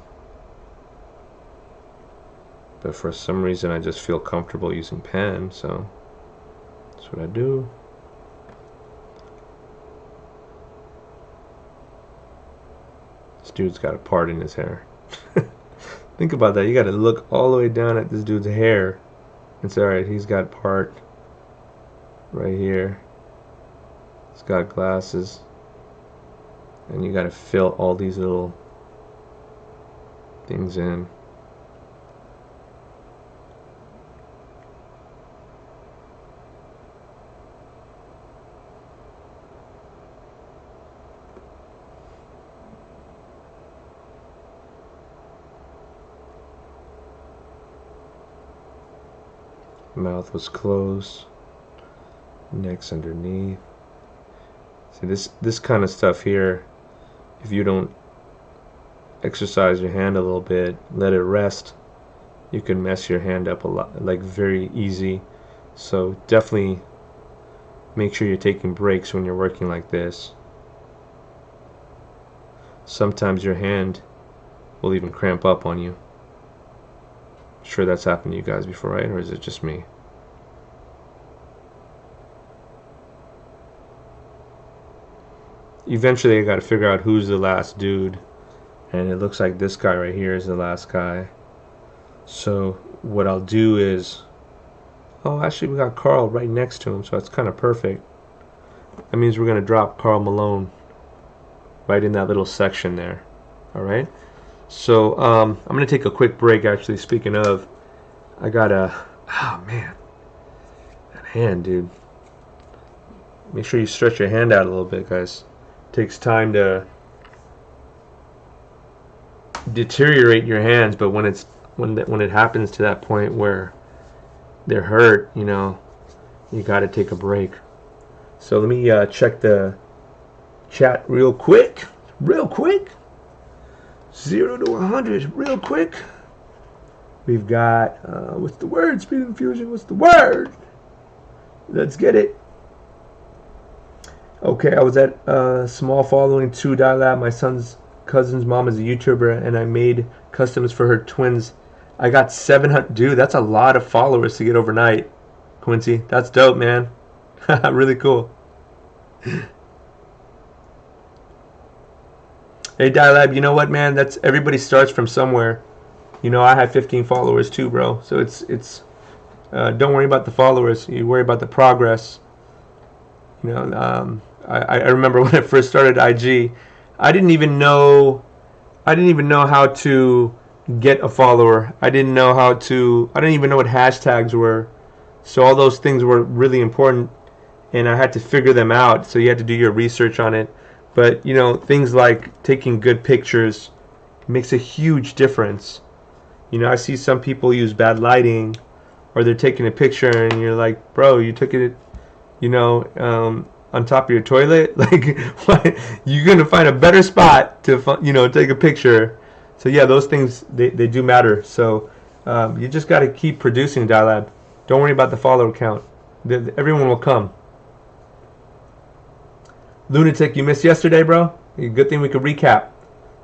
But for some reason I just feel comfortable using pen, so that's what I do. This dude's got a part in his hair. Think about that. You got to look all the way down at this dude's hair. It's alright, he's got part right here. He's got glasses. And you got to fill all these little things in. Mouth was closed. Neck's underneath. See, this kind of stuff here, if you don't exercise your hand a little bit, let it rest, you can mess your hand up a lot, like very easy. So definitely make sure you're taking breaks when you're working like this. Sometimes your hand will even cramp up on you. Sure that's happened to you guys before, right? Or is it just me? Eventually I got to figure out who's the last dude, and it looks like this guy right here is the last guy. So what I'll do is, oh, actually we got Carl right next to him, so that's kind of perfect. That means we're going to drop Carl Malone right in that little section there. Alright, so I'm going to take a quick break. Actually, speaking of, I got a, oh man, that hand, dude. Make sure you stretch your hand out a little bit, guys. Takes time to deteriorate your hands, but when it happens to that point where they're hurt, you know, you got to take a break. So let me check the chat real quick, 0 to 100 real quick. We've got what's the word? Speed Infusion, what's the word? Let's get it. Okay, I was at Small Following 2 Dialab. My son's cousin's mom is a YouTuber, and I made customs for her twins. I got 700. Dude, that's a lot of followers to get overnight, Quincy. That's dope, man. Really cool. Hey, Dialab, you know what, man? That's everybody starts from somewhere. You know, I had 15 followers too, bro. So it's don't worry about the followers. You worry about the progress. You know, I remember when I first started IG, I didn't even know how to get a follower. I didn't even know what hashtags were. So all those things were really important, and I had to figure them out. So you had to do your research on it. But you know, things like taking good pictures makes a huge difference. You know, I see some people use bad lighting, or they're taking a picture and you're like, bro, you took it, you know, on top of your toilet. Like, what? You're gonna find a better spot to, you know, take a picture. So yeah, those things they do matter. So you just got to keep producing, Dialab. Don't worry about the follower count. Everyone will come. Lunatic, you missed yesterday, bro. Good thing we could recap.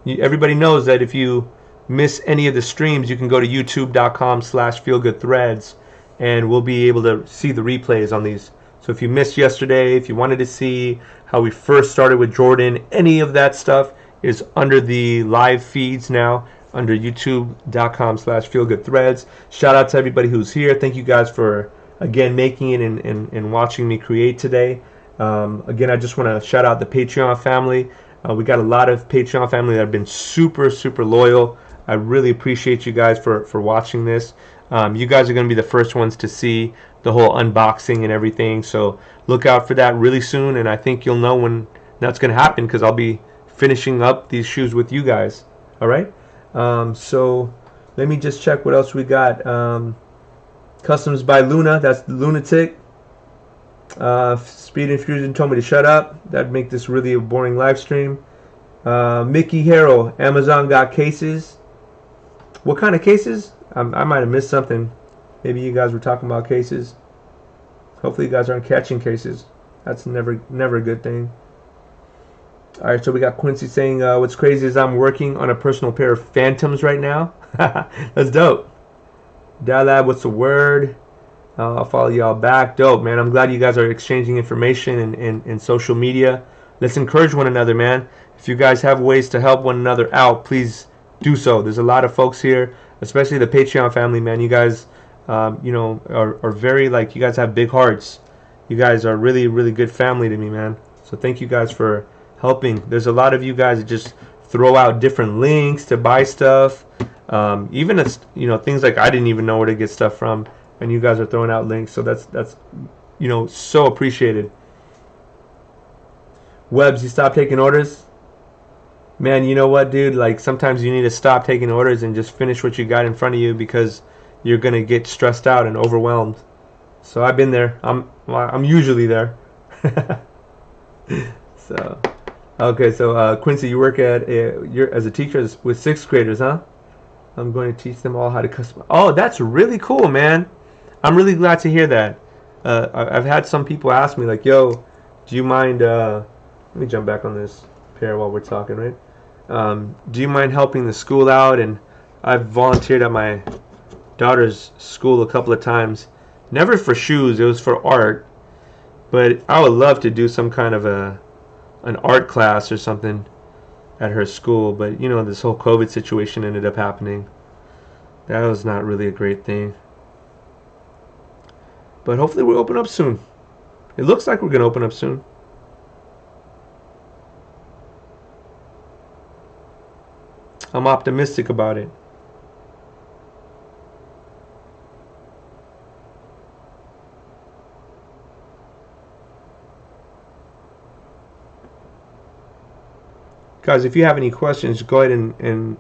Everybody knows that if you miss any of the streams, you can go to youtube.com/feelgoodthreads and we'll be able to see the replays on these. So if you missed yesterday, if you wanted to see how we first started with Jordan, any of that stuff is under the live feeds now, under youtube.com/feelgoodthreads. Shout out to everybody who's here. Thank you guys for, again, making it and watching me create today. Again, I just want to shout out the Patreon family. We got a lot of Patreon family that have been super, super loyal. I really appreciate you guys for watching this. You guys are going to be the first ones to see the whole unboxing and everything. So look out for that really soon. And I think you'll know when that's going to happen because I'll be finishing up these shoes with you guys. All right. So let me just check what else we got. Customs by Luna. That's Lunatic. Speed Infusion told me to shut up. That'd make this really a boring live stream. Mickey Harrell, Amazon got cases. What kind of cases? I might have missed something. Maybe you guys were talking about cases. Hopefully you guys aren't catching cases. That's never a good thing. Alright, so we got Quincy saying, what's crazy is I'm working on a personal pair of Phantoms right now. That's dope. Dialab, what's the word? I'll follow y'all back. Dope, man. I'm glad you guys are exchanging information in social media. Let's encourage one another, man. If you guys have ways to help one another out, please do so. There's a lot of folks here, especially the Patreon family, man. You guys, you know, are very, like, you guys have big hearts. You guys are really, really good family to me, man. So thank you guys for helping. There's a lot of you guys that just throw out different links to buy stuff. Even as, you know, things like I didn't even know where to get stuff from. And you guys are throwing out links, so that's you know, so appreciated. Webbs, you stop taking orders? Man, you know what, dude? Like, sometimes you need to stop taking orders and just finish what you got in front of you because you're gonna get stressed out and overwhelmed. So I've been there. I'm usually there. So, okay. So Quincy, you work at you're as a teacher with 6th graders, huh? I'm going to teach them all how to customize. Oh, that's really cool, man. I'm really glad to hear that. I've had some people ask me, like, yo, do you mind, let me jump back on this pair while we're talking, right? Do you mind helping the school out? And I've volunteered at my daughter's school a couple of times. Never for shoes, it was for art. But I would love to do some kind of an art class or something at her school. But, you know, this whole COVID situation ended up happening. That was not really a great thing. But hopefully we'll open up soon. It looks like we're going to open up soon. I'm optimistic about it. Guys, if you have any questions, go ahead and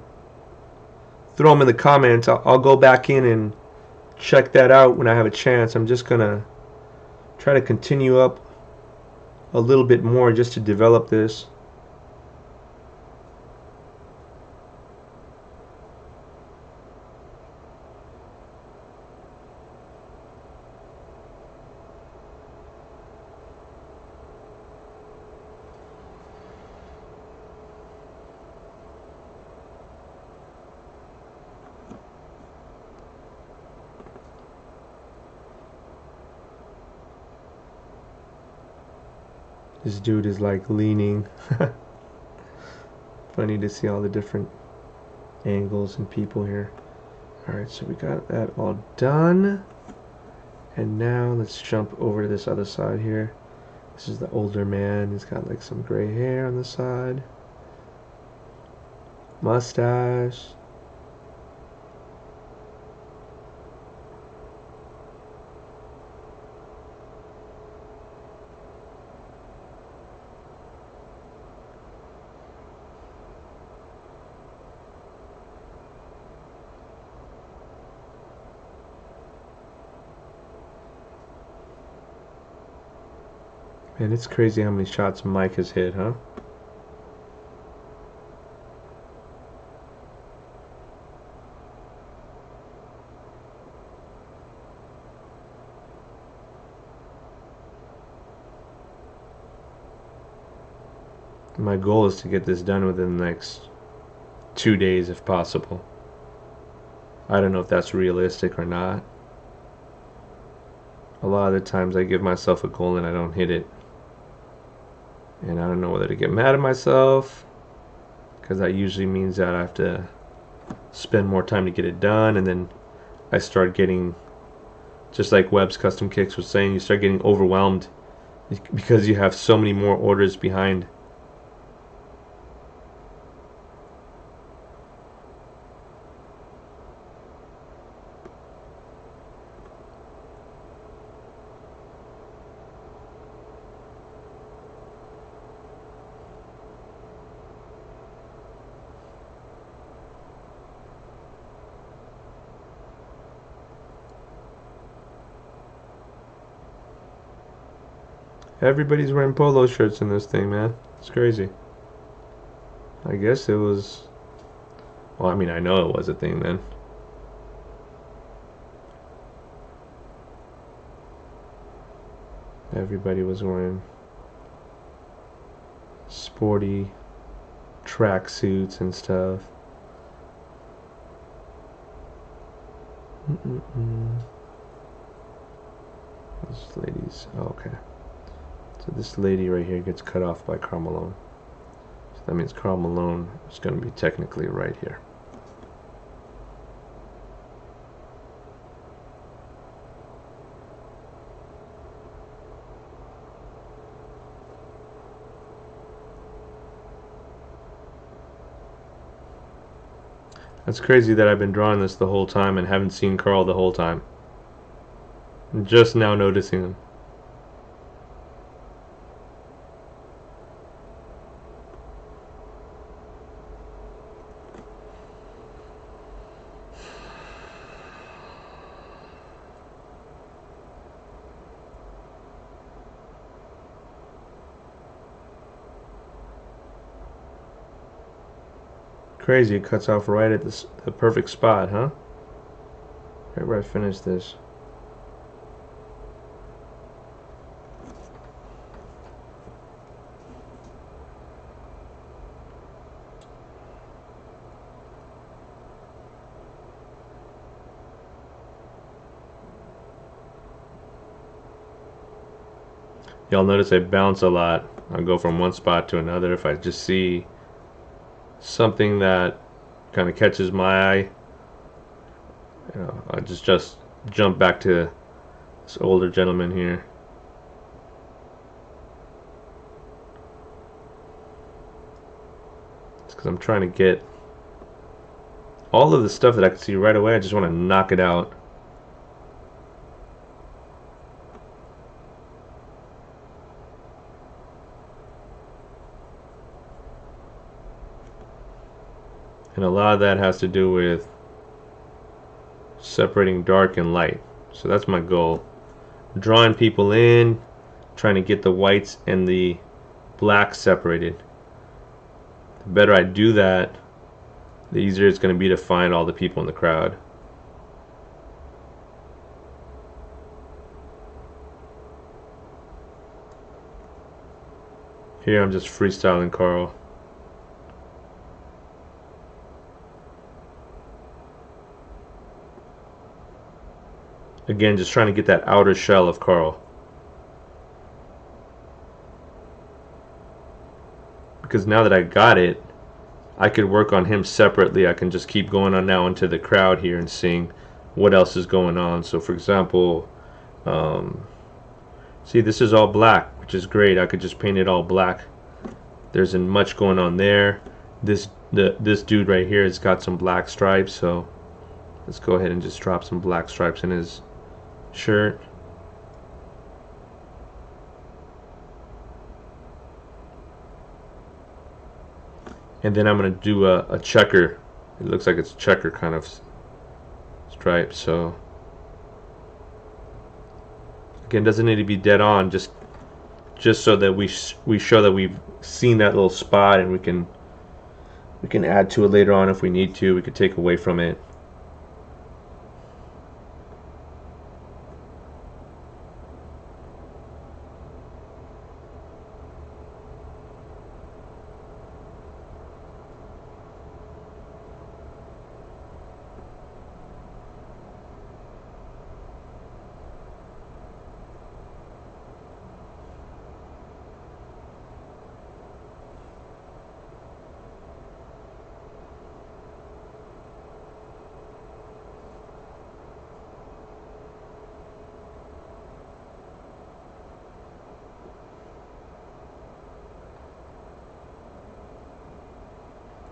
throw them in the comments. I'll go back in and check that out when I have a chance. I'm just gonna try to continue up a little bit more just to develop this. This dude is like leaning. Funny to see all the different angles and people here. Alright, so we got that all done. And now let's jump over to this other side here. This is the older man. He's got like some gray hair on the side. Mustache. And it's crazy how many shots Mike has hit, huh? My goal is to get this done within the next 2 days if possible. I don't know if that's realistic or not. A lot of the times I give myself a goal and I don't hit it. And I don't know whether to get mad at myself, because that usually means that I have to spend more time to get it done, and then I start getting, just like Webb's Custom Kicks was saying, you start getting overwhelmed because you have so many more orders behind. Everybody's wearing polo shirts in this thing, man. It's crazy. I guess it was... Well, I mean, I know it was a thing then. Everybody was wearing sporty track suits and stuff. This lady's... Oh, okay. So this lady right here gets cut off by Karl Malone. So that means Karl Malone is going to be technically right here. It's crazy that I've been drawing this the whole time and haven't seen Karl the whole time. I'm just now noticing him. Crazy, it cuts off right at the perfect spot, huh? Right where I finished this. Y'all notice I bounce a lot. I'll go from one spot to another if I just see something that kind of catches my eye. You know, I just jump back to this older gentleman here. It's because I'm trying to get all of the stuff that I can see right away. I just want to knock it out. And a lot of that has to do with separating dark and light. So that's my goal. Drawing people in, trying to get the whites and the blacks separated. The better I do that, the easier it's going to be to find all the people in the crowd. Here I'm just freestyling Karl. Again, just trying to get that outer shell of Karl. Because now that I got it, I could work on him separately. I can just keep going on now into the crowd here and seeing what else is going on. So for example, see, this is all black, which is great. I could just paint it all black. There isn't much going on there. This dude right here has got some black stripes, so let's go ahead and just drop some black stripes in his shirt. And then I'm going to do a checker. It looks like it's checker kind of stripe. So again, doesn't need to be dead on. Just just so that we show that we've seen that little spot, and we can add to it later on if we need to. We could take away from it.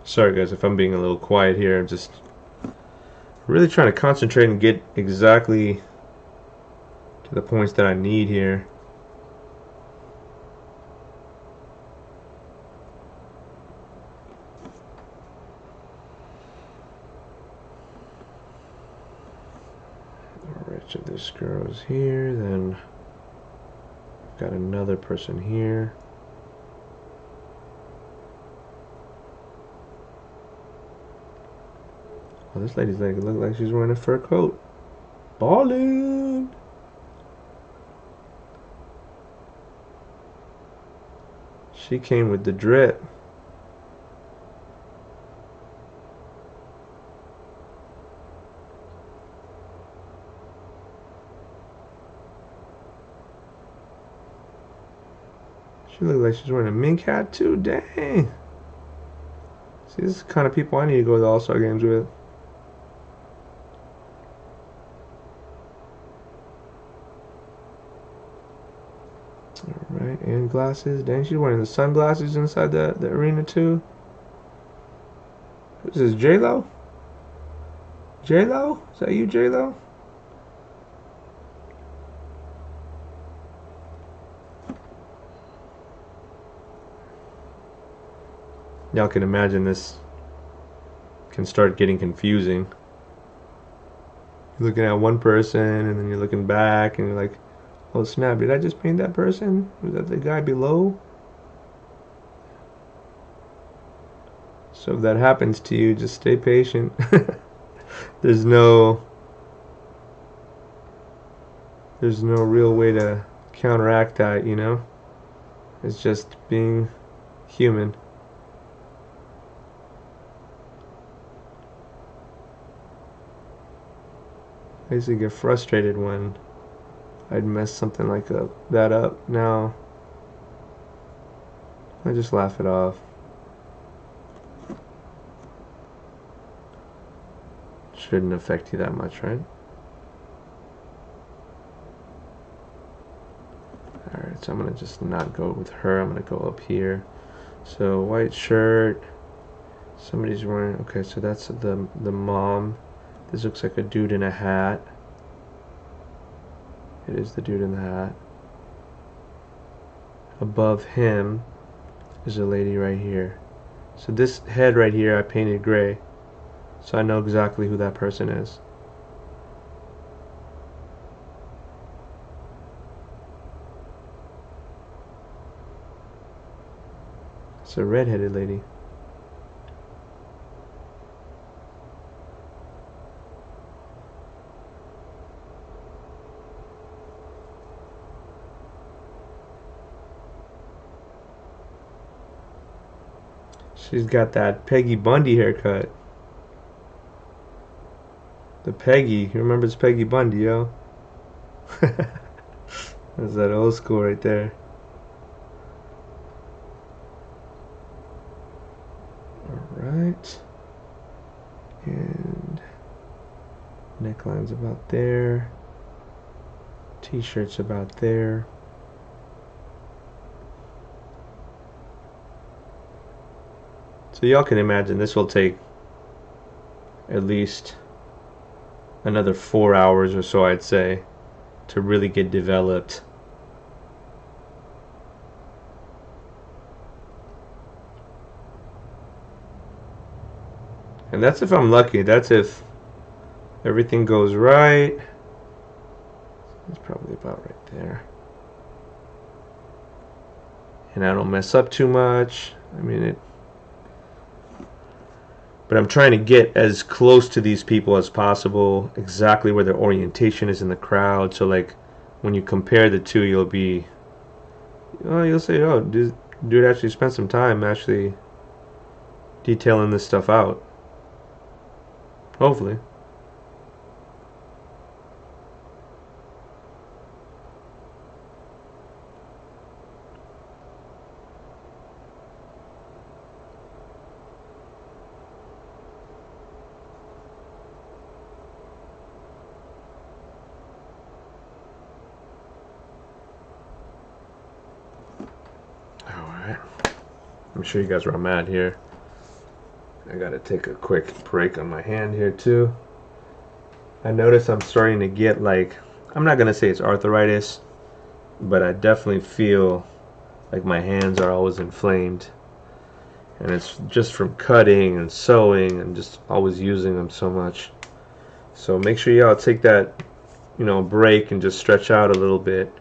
Sorry guys if I'm being a little quiet here. I'm just really trying to concentrate and get exactly to the points that I need here. Alright, so this girl is here, then I've got another person here. Oh, this lady's like, look like she's wearing a fur coat. Ballin'! She came with the drip. She looked like she's wearing a mink hat too. Dang. See, this is the kind of people I need to go to the All-Star games with. Alright, and glasses. Dang, she's wearing the sunglasses inside the arena too. Who's this, J-Lo? J-Lo? Is that you, J-Lo? Y'all can imagine this can start getting confusing. You're looking at one person and then you're looking back and you're like, oh snap, did I just paint that person? Was that the guy below? So if that happens to you, just stay patient. There's no real way to counteract that, you know? It's just being human. I used to get frustrated when I'd mess something like that up. Now I just laugh it off. Shouldn't affect you that much, right? Alright, so I'm gonna just not go with her. I'm gonna go up here. So white shirt. Somebody's wearing, okay, so that's the mom. This looks like a dude in a hat. It is the dude in the hat. Above him is a lady right here. So this head right here I painted gray, so I know exactly who that person is. It's a red-headed lady. She's got that Peggy Bundy haircut. The Peggy, you remember it's Peggy Bundy, yo? That's that old school right there. Alright. And neckline's about there. T-shirt's about there. So y'all can imagine this will take at least another 4 hours or so, I'd say, to really get developed. And that's if I'm lucky. That's if everything goes right. It's probably about right there. and I don't mess up too much. I mean, but I'm trying to get as close to these people as possible, exactly where their orientation is in the crowd. So like when you compare the two, you'll say, oh, dude actually spent some time actually detailing this stuff out. Hopefully. I'm sure you guys where I'm at here. I gotta take a quick break on my hand here too. I notice I'm starting to get like, I'm not gonna say it's arthritis, but I definitely feel like my hands are always inflamed, and it's just from cutting and sewing and just always using them so much. So make sure y'all take that, break and just stretch out a little bit.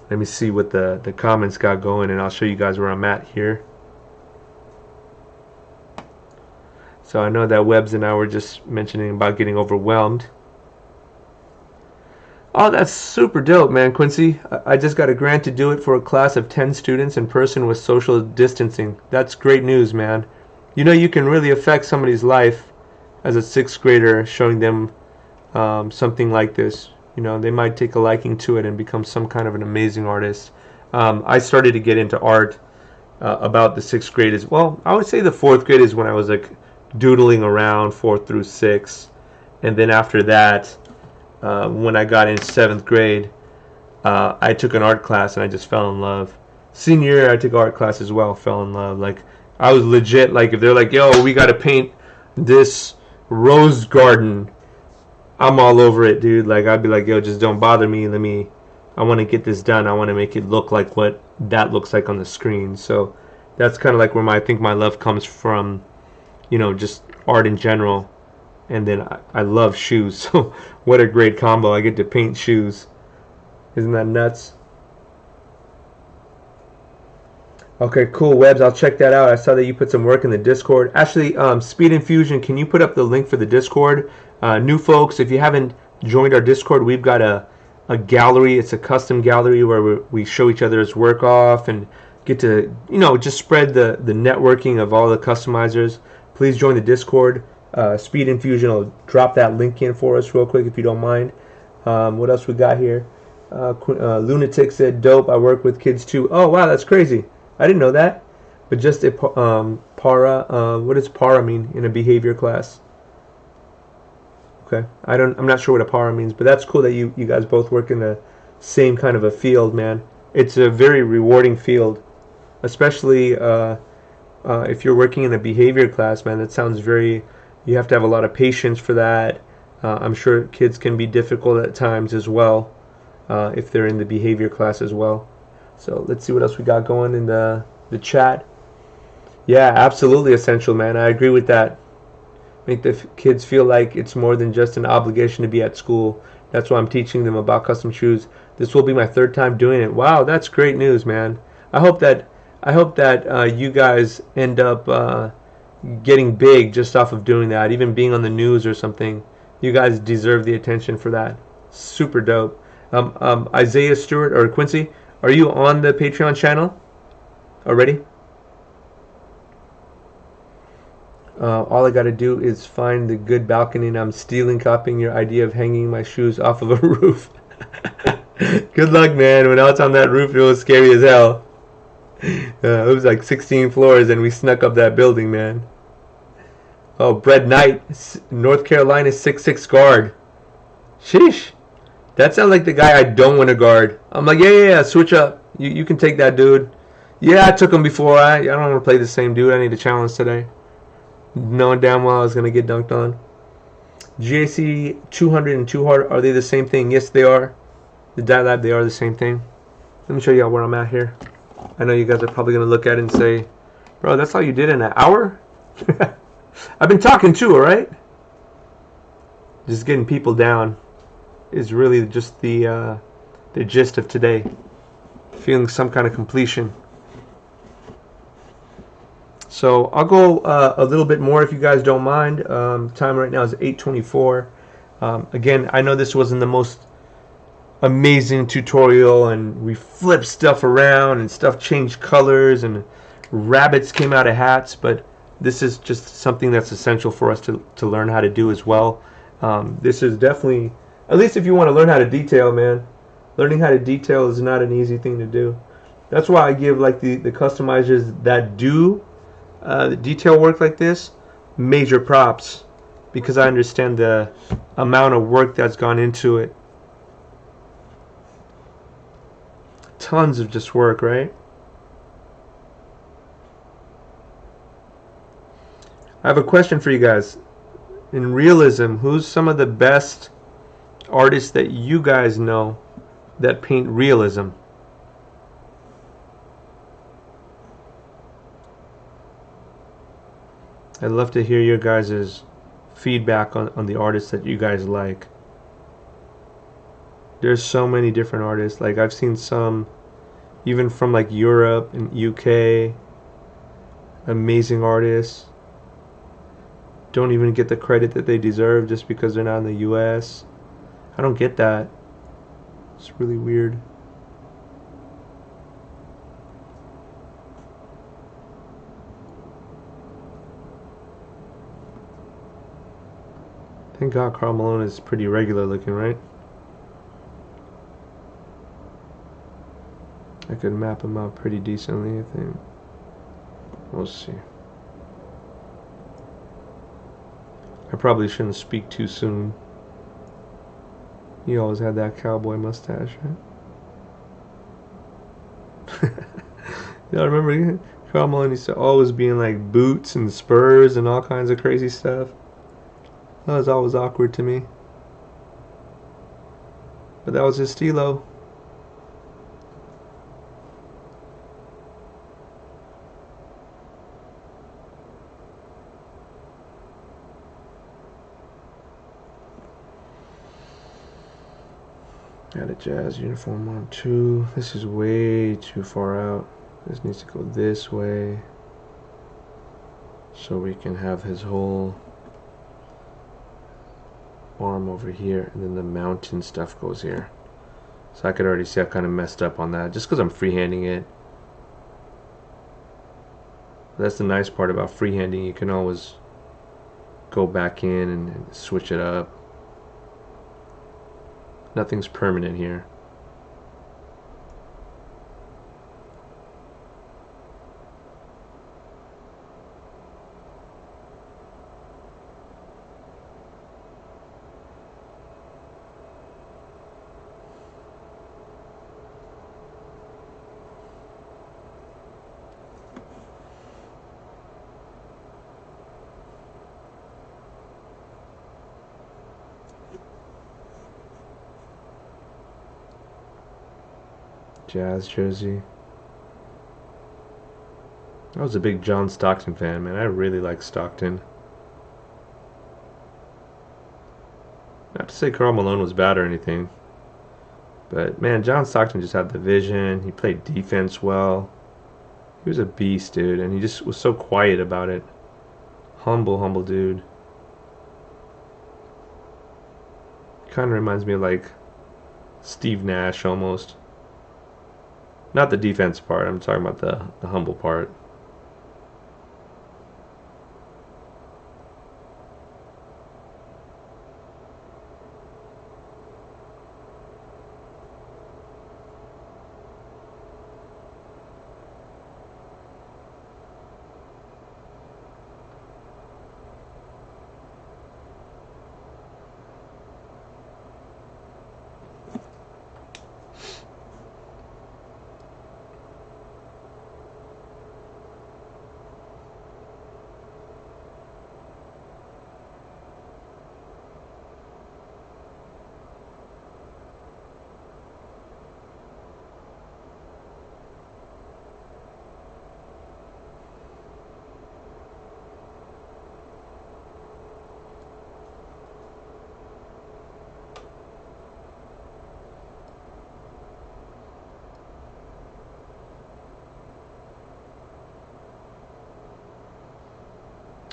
Let me see what the comments got going, and I'll show you guys where I'm at here. So I know that Webbs and I were just mentioning about getting overwhelmed. Oh, that's super dope, man, Quincy. I just got a grant to do it for a class of 10 students in person with social distancing. That's great news, man. You can really affect somebody's life as a 6th grader, showing them something like this. They might take a liking to it and become some kind of an amazing artist. I started to get into art about the 6th grade as well. I would say the 4th grade is when I was like doodling around, 4th through 6th, and then after that, when I got in 7th grade, I took an art class and I just fell in love. Senior year, I took art class as well, fell in love. Like, I was legit, like, if they're like, yo, we gotta paint this rose garden, I'm all over it, dude. Like, I'd be like, yo, just don't bother me. I want to get this done. I want to make it look like what that looks like on the screen. So that's kind of like where I think my love comes from, just art in general. And then I love shoes. So what a great combo. I get to paint shoes. Isn't that nuts? Okay, cool, Webbs. I'll check that out. I saw that you put some work in the Discord. Actually, Speed Infusion, can you put up the link for the Discord? New folks, if you haven't joined our Discord, we've got a gallery. It's a custom gallery where we show each other's work off and get to, just spread the networking of all the customizers. Please join the Discord. Speed Infusion will drop that link in for us real quick if you don't mind. What else we got here? Lunatic said, dope, I work with kids too. Oh, wow, that's crazy. I didn't know that. But just a para, what does para mean in a behavior class? Okay, I'm not sure what a para means, but that's cool that you guys both work in the same kind of a field, man. It's a very rewarding field, especially if you're working in a behavior class, man. That sounds you have to have a lot of patience for that. I'm sure kids can be difficult at times as well, if they're in the behavior class as well. So let's see what else we got going in the chat. Yeah, absolutely essential, man. I agree with that. Make the kids feel like it's more than just an obligation to be at school. That's why I'm teaching them about custom shoes. This will be my 3rd time doing it. Wow, that's great news, man. I hope that you guys end up getting big just off of doing that, even being on the news or something. You guys deserve the attention for that. Super dope. Isaiah Stewart or Quincy, are you on the Patreon channel already? All I gotta do is find the good balcony, and I'm copying your idea of hanging my shoes off of a roof. Good luck, man. When I was on that roof, it was scary as hell. It was like 16 floors, and we snuck up that building, man. Oh, Brett Knight, North Carolina 6'6" guard. Sheesh. That sounds like the guy I don't want to guard. I'm like, yeah, switch up. You can take that dude. Yeah, I took him before. I don't want to play the same dude. I need a challenge today. Knowing damn well I was going to get dunked on. GAC 200 and 2 hard, are they the same thing? Yes, they are. The Dye Lab, they are the same thing. Let me show you where I'm at here. I know you guys are probably going to look at it and say, bro, that's all you did in an hour? I've been talking too, alright? Just getting people down is really just the gist of today. Feeling some kind of completion. So I'll go a little bit more if you guys don't mind. Time right now is 8:24. Again, I know this wasn't the most amazing tutorial, and we flipped stuff around and stuff changed colors and rabbits came out of hats, but this is just something that's essential for us to learn how to do as well. This is definitely, at least if you want to learn how to detail, man, learning how to detail is not an easy thing to do. That's why I give like the customizers that do the detail work like this major props, because I understand the amount of work that's gone into it. Tons of just work, right? I have a question for you guys. In realism, who's some of the best artists that you guys know that paint realism? I'd love to hear your guys' feedback on the artists that you guys like. There's so many different artists. Like I've seen some even from like Europe and UK, amazing artists. Don't even get the credit that they deserve just because they're not in the US. I don't get that. It's really weird. Thank God Karl Malone is pretty regular looking, right? I could map him out pretty decently, I think. We'll see. I probably shouldn't speak too soon. He always had that cowboy mustache, right? Y'all remember Karl Malone used to always be in like boots and spurs and all kinds of crazy stuff. That was always awkward to me. But that was his stilo. Got a jazz uniform on too. This is way too far out. This needs to go this way so we can have his whole arm over here, and then the mountain stuff goes here. So I could already see I kind of messed up on that just because I'm freehanding it. That's the nice part about freehanding. You can always go back in and switch it up. Nothing's permanent here. Jazz jersey. I was a big John Stockton fan, man. I really like Stockton. Not to say Karl Malone was bad or anything, but man, John Stockton just had the vision. He played defense well. He was a beast, dude, and he just was so quiet about it. Humble, humble dude. Kind of reminds me of like Steve Nash almost. Not the defense part, I'm talking about the humble part.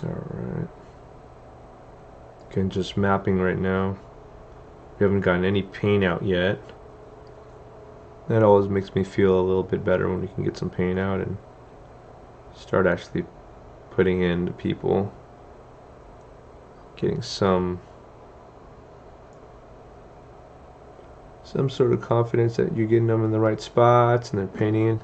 Alright. Again, just mapping right now. We haven't gotten any paint out yet. That always makes me feel a little bit better when we can get some paint out and start actually putting in the people. Getting some sort of confidence that you're getting them in the right spots and they're painting.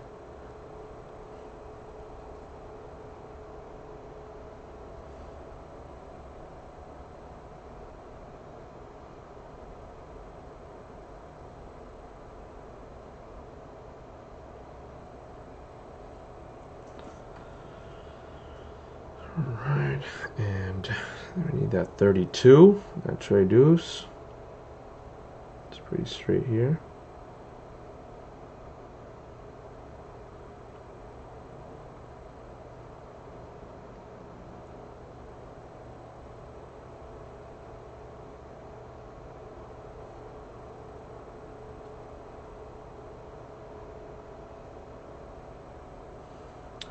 Alright, and we need that 32, that traduce. It's pretty straight here.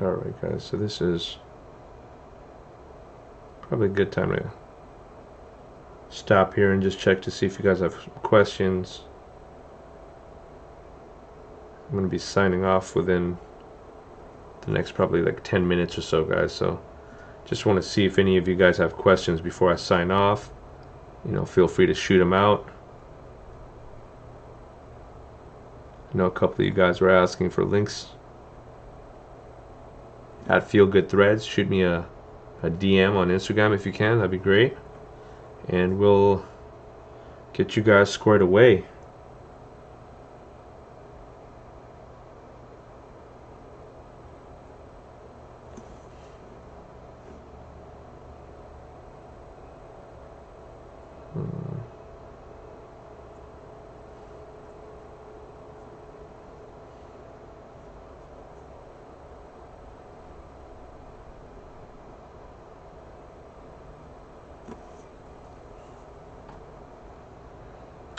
Alright guys, so this is probably a good time to stop here and just check to see if you guys have questions. I'm going to be signing off within the next probably like 10 minutes or so, guys, so just want to see if any of you guys have questions before I sign off. You know, feel free to shoot them out. I know a couple of you guys were asking for links at Feel Good Threads. Shoot me a DM on Instagram if you can, that'd be great, and we'll get you guys squared away.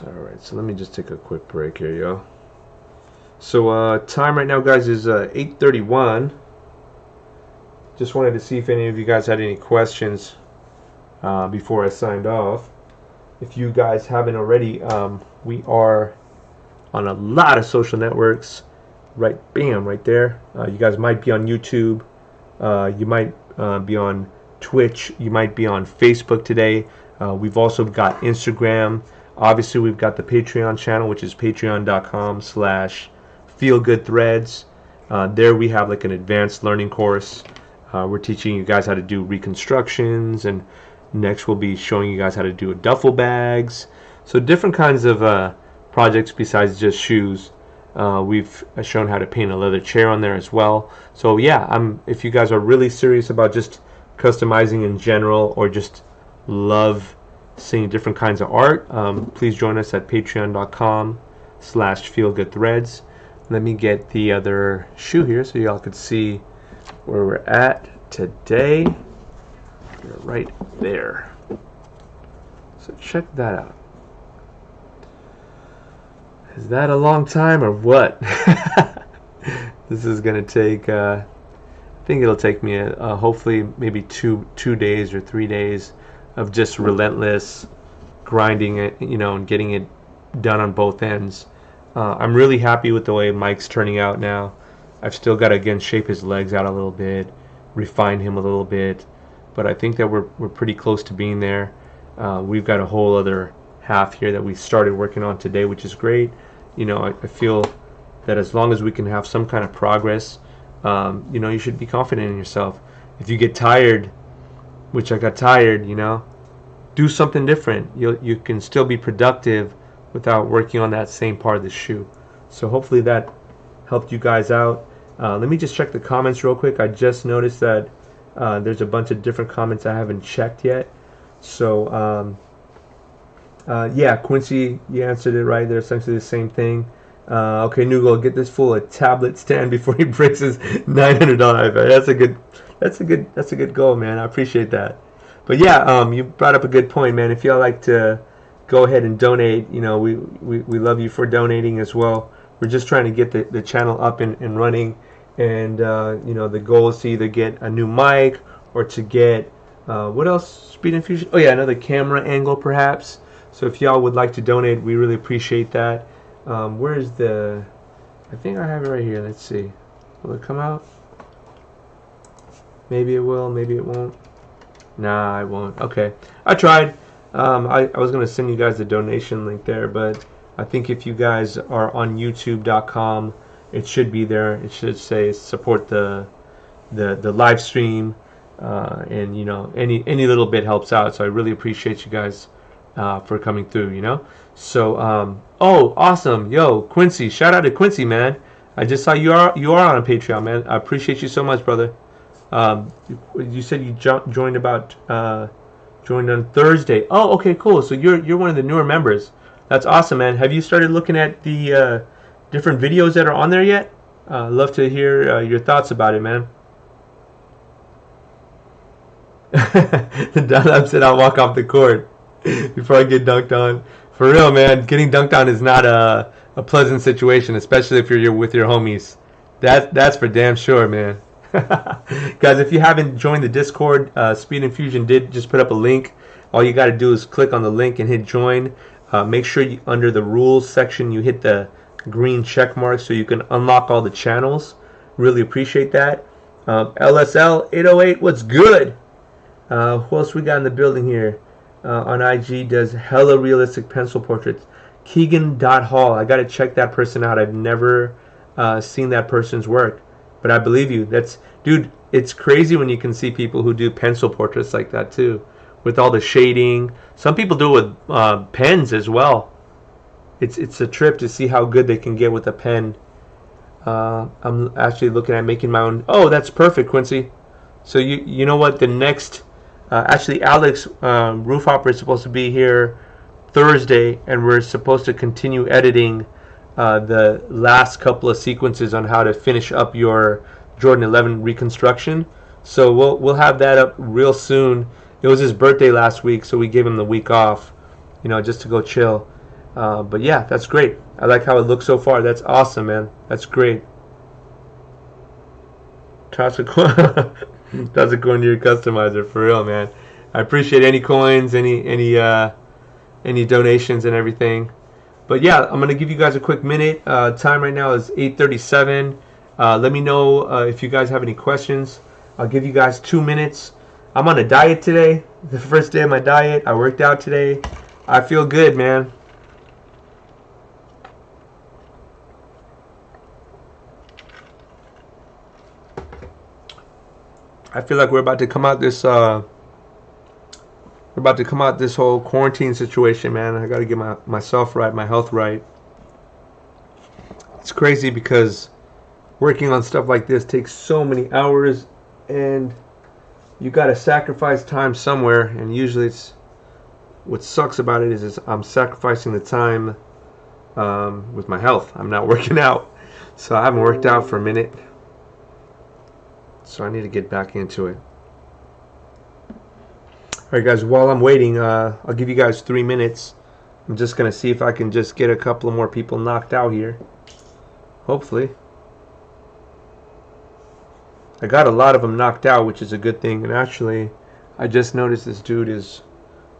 Alright, so let me just take a quick break here, yo. So time right now, guys, is 8:31. Just wanted to see if any of you guys had any questions before I signed off. If you guys haven't already, we are on a lot of social networks. Right, bam, right there. You guys might be on YouTube. You might be on Twitch. You might be on Facebook today. We've also got Instagram. Obviously, we've got the Patreon channel, which is patreon.com/feelgoodthreads. There we have like an advanced learning course. We're teaching you guys how to do reconstructions, and next we'll be showing you guys how to do duffel bags. So different kinds of projects besides just shoes. We've shown how to paint a leather chair on there as well. So yeah, if you guys are really serious about just customizing in general, or just love seeing different kinds of art, please join us at patreon.com/feelgoodthreads. Let me get the other shoe here so y'all could see where we're at today. We're right there. So check that out. Is that a long time or what? This is gonna take I think it'll take me hopefully maybe two days or 3 days of just relentless grinding it, you know, and getting it done on both ends. I'm really happy with the way Mike's turning out now. I've still got to again shape his legs out a little bit, refine him a little bit, but I think that we're pretty close to being there. We've got a whole other half here that we started working on today, which is great. You know, I feel that as long as we can have some kind of progress, you know, you should be confident in yourself. If you get tired, which I got tired, you know, do something different. You can still be productive without working on that same part of the shoe. So hopefully that helped you guys out. Let me just check the comments real quick. I just noticed that there's a bunch of different comments I haven't checked yet. So yeah, Quincy, you answered it right. They're essentially the same thing. Okay, Nugo, get this fool a tablet stand before he breaks his $900 iPad. That's a good goal, man. I appreciate that. But yeah, you brought up a good point, man. If y'all like to go ahead and donate, you know, we love you for donating as well. We're just trying to get the channel up and running, and you know, the goal is to either get a new mic or to get What else? Speed infusion. Oh yeah, another camera angle perhaps. So if y'all would like to donate, we really appreciate that. Where's the? I think I have it right here. Let's see. Will it come out? Maybe it will. Maybe it won't. Nah, I won't. Okay, I tried. I was gonna send you guys the donation link there, but I think if you guys are on YouTube.com, it should be there. It should say support the live stream, and you know any little bit helps out. So I really appreciate you guys for coming through. You know. So oh awesome, yo Quincy, shout out to Quincy, man. I just saw you are on a Patreon, man. I appreciate you so much, brother. You said you joined on Thursday. Oh, okay, cool. So you're one of the newer members. That's awesome, man. Have you started looking at the different videos that are on there yet? Love to hear your thoughts about it, man. Dunlap said I'll walk off the court before I get dunked on. For real, man. Getting dunked on is not a pleasant situation, especially if you're with your homies. That's for damn sure, man. Guys, if you haven't joined the Discord, Speed Infusion did just put up a link. All you got to do is click on the link and hit join. Make sure under the rules section you hit the green check mark so you can unlock all the channels. Really appreciate that. LSL 808, what's good? Who else we got in the building here? On IG does hella realistic pencil portraits. Keegan.Hall. I got to check that person out. I've never seen that person's work. But I believe you. Dude, it's crazy when you can see people who do pencil portraits like that too, with all the shading. Some people do it with pens as well. It's a trip to see how good they can get with a pen. I'm actually looking at making my own. Oh, that's perfect, Quincy. So you know what? The next, actually, Alex Roofhopper is supposed to be here Thursday, and we're supposed to continue editing the last couple of sequences on how to finish up your Jordan 11 reconstruction. So we'll have that up real soon. It was his birthday last week, so we gave him the week off, you know, just to go chill. But yeah, that's great. I like how it looks so far. That's awesome, man. That's great. Toss a coin to your customizer, for real, man. I appreciate any coins, any donations and everything. But yeah, I'm going to give you guys a quick minute. Time right now is 8:37. Let me know if you guys have any questions. I'll give you guys 2 minutes. I'm on a diet today. The first day of my diet. I worked out today. I feel good, man. I feel like we're about to come out this whole quarantine situation, man. I got to get myself right, my health right. It's crazy because working on stuff like this takes so many hours, and you got to sacrifice time somewhere. And usually, what sucks about it is I'm sacrificing the time with my health. I'm not working out, so I haven't worked out for a minute. So I need to get back into it. Alright guys, while I'm waiting, I'll give you guys 3 minutes. I'm just going to see if I can just get a couple of more people knocked out here. Hopefully. I got a lot of them knocked out, which is a good thing. And actually, I just noticed this dude is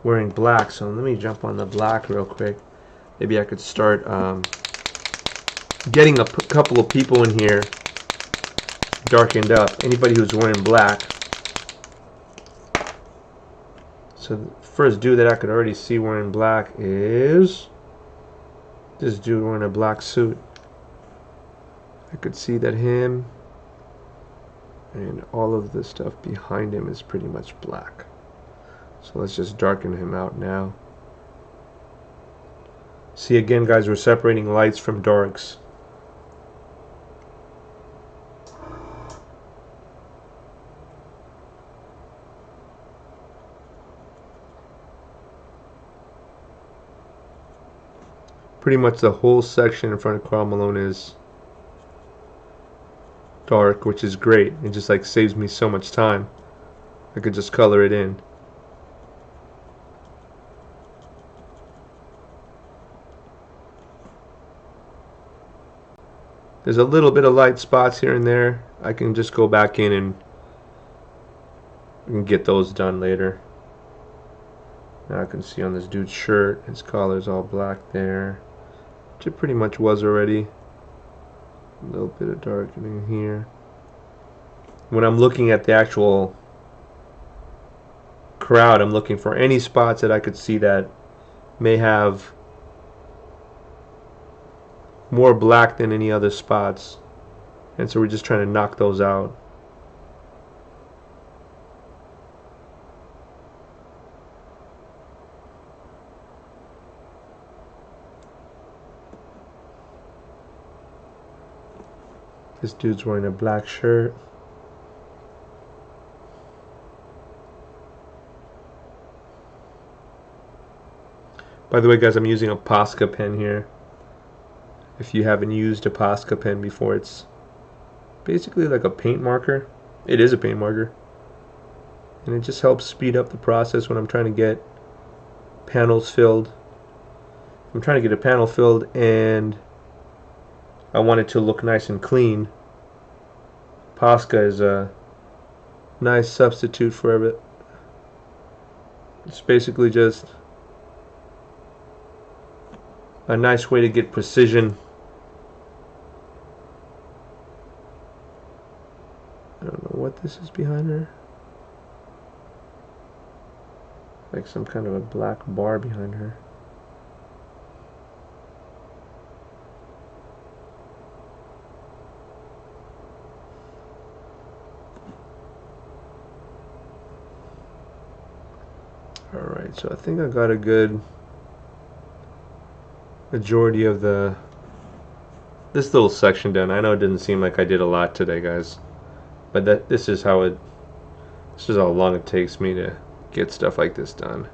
wearing black. So let me jump on the black real quick. Maybe I could start getting a couple of people in here darkened up. Anybody who's wearing black. So the first dude that I could already see wearing black is this dude wearing a black suit. I could see that him and all of the stuff behind him is pretty much black. So let's just darken him out now. See, again guys, we're separating lights from darks. Pretty much the whole section in front of Karl Malone is dark, which is great. It just like saves me so much time. I could just color it in. There's a little bit of light spots here and there. I can just go back in and We can get those done later. Now I can see on this dude's shirt, his collar's all black there, which it pretty much was already. A little bit of darkening here. When I'm looking at the actual crowd, I'm looking for any spots that I could see that may have more black than any other spots, and so we're just trying to knock those out. This dude's wearing a black shirt. By the way, guys, I'm using a Posca pen here. If you haven't used a Posca pen before, it's basically like a paint marker. It is a paint marker. And it just helps speed up the process when I'm trying to get panels filled. I'm trying to get a panel filled and I want it to look nice and clean. Posca is a nice substitute for it. It's basically just a nice way to get precision. I don't know what this is behind her. Like some kind of a black bar behind her. Alright, so I think I got a good majority of this little section done. I know it didn't seem like I did a lot today, guys, but this is how long it takes me to get stuff like this done.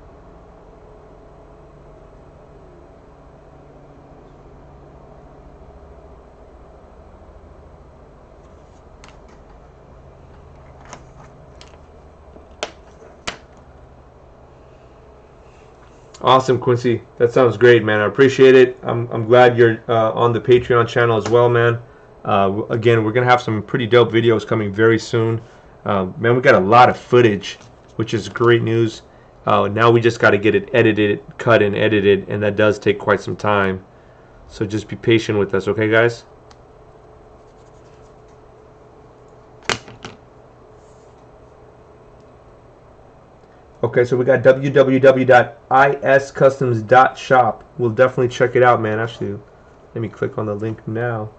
Awesome, Quincy. That sounds great, man. I appreciate it. I'm glad you're on the Patreon channel as well, man. Again, we're gonna have some pretty dope videos coming very soon. Man, we got a lot of footage, which is great news. Now we just got to get it edited, cut and edited, and that does take quite some time. So just be patient with us, okay, guys? Okay, so we got www.iscustoms.shop. We'll definitely check it out, man. Actually, let me click on the link now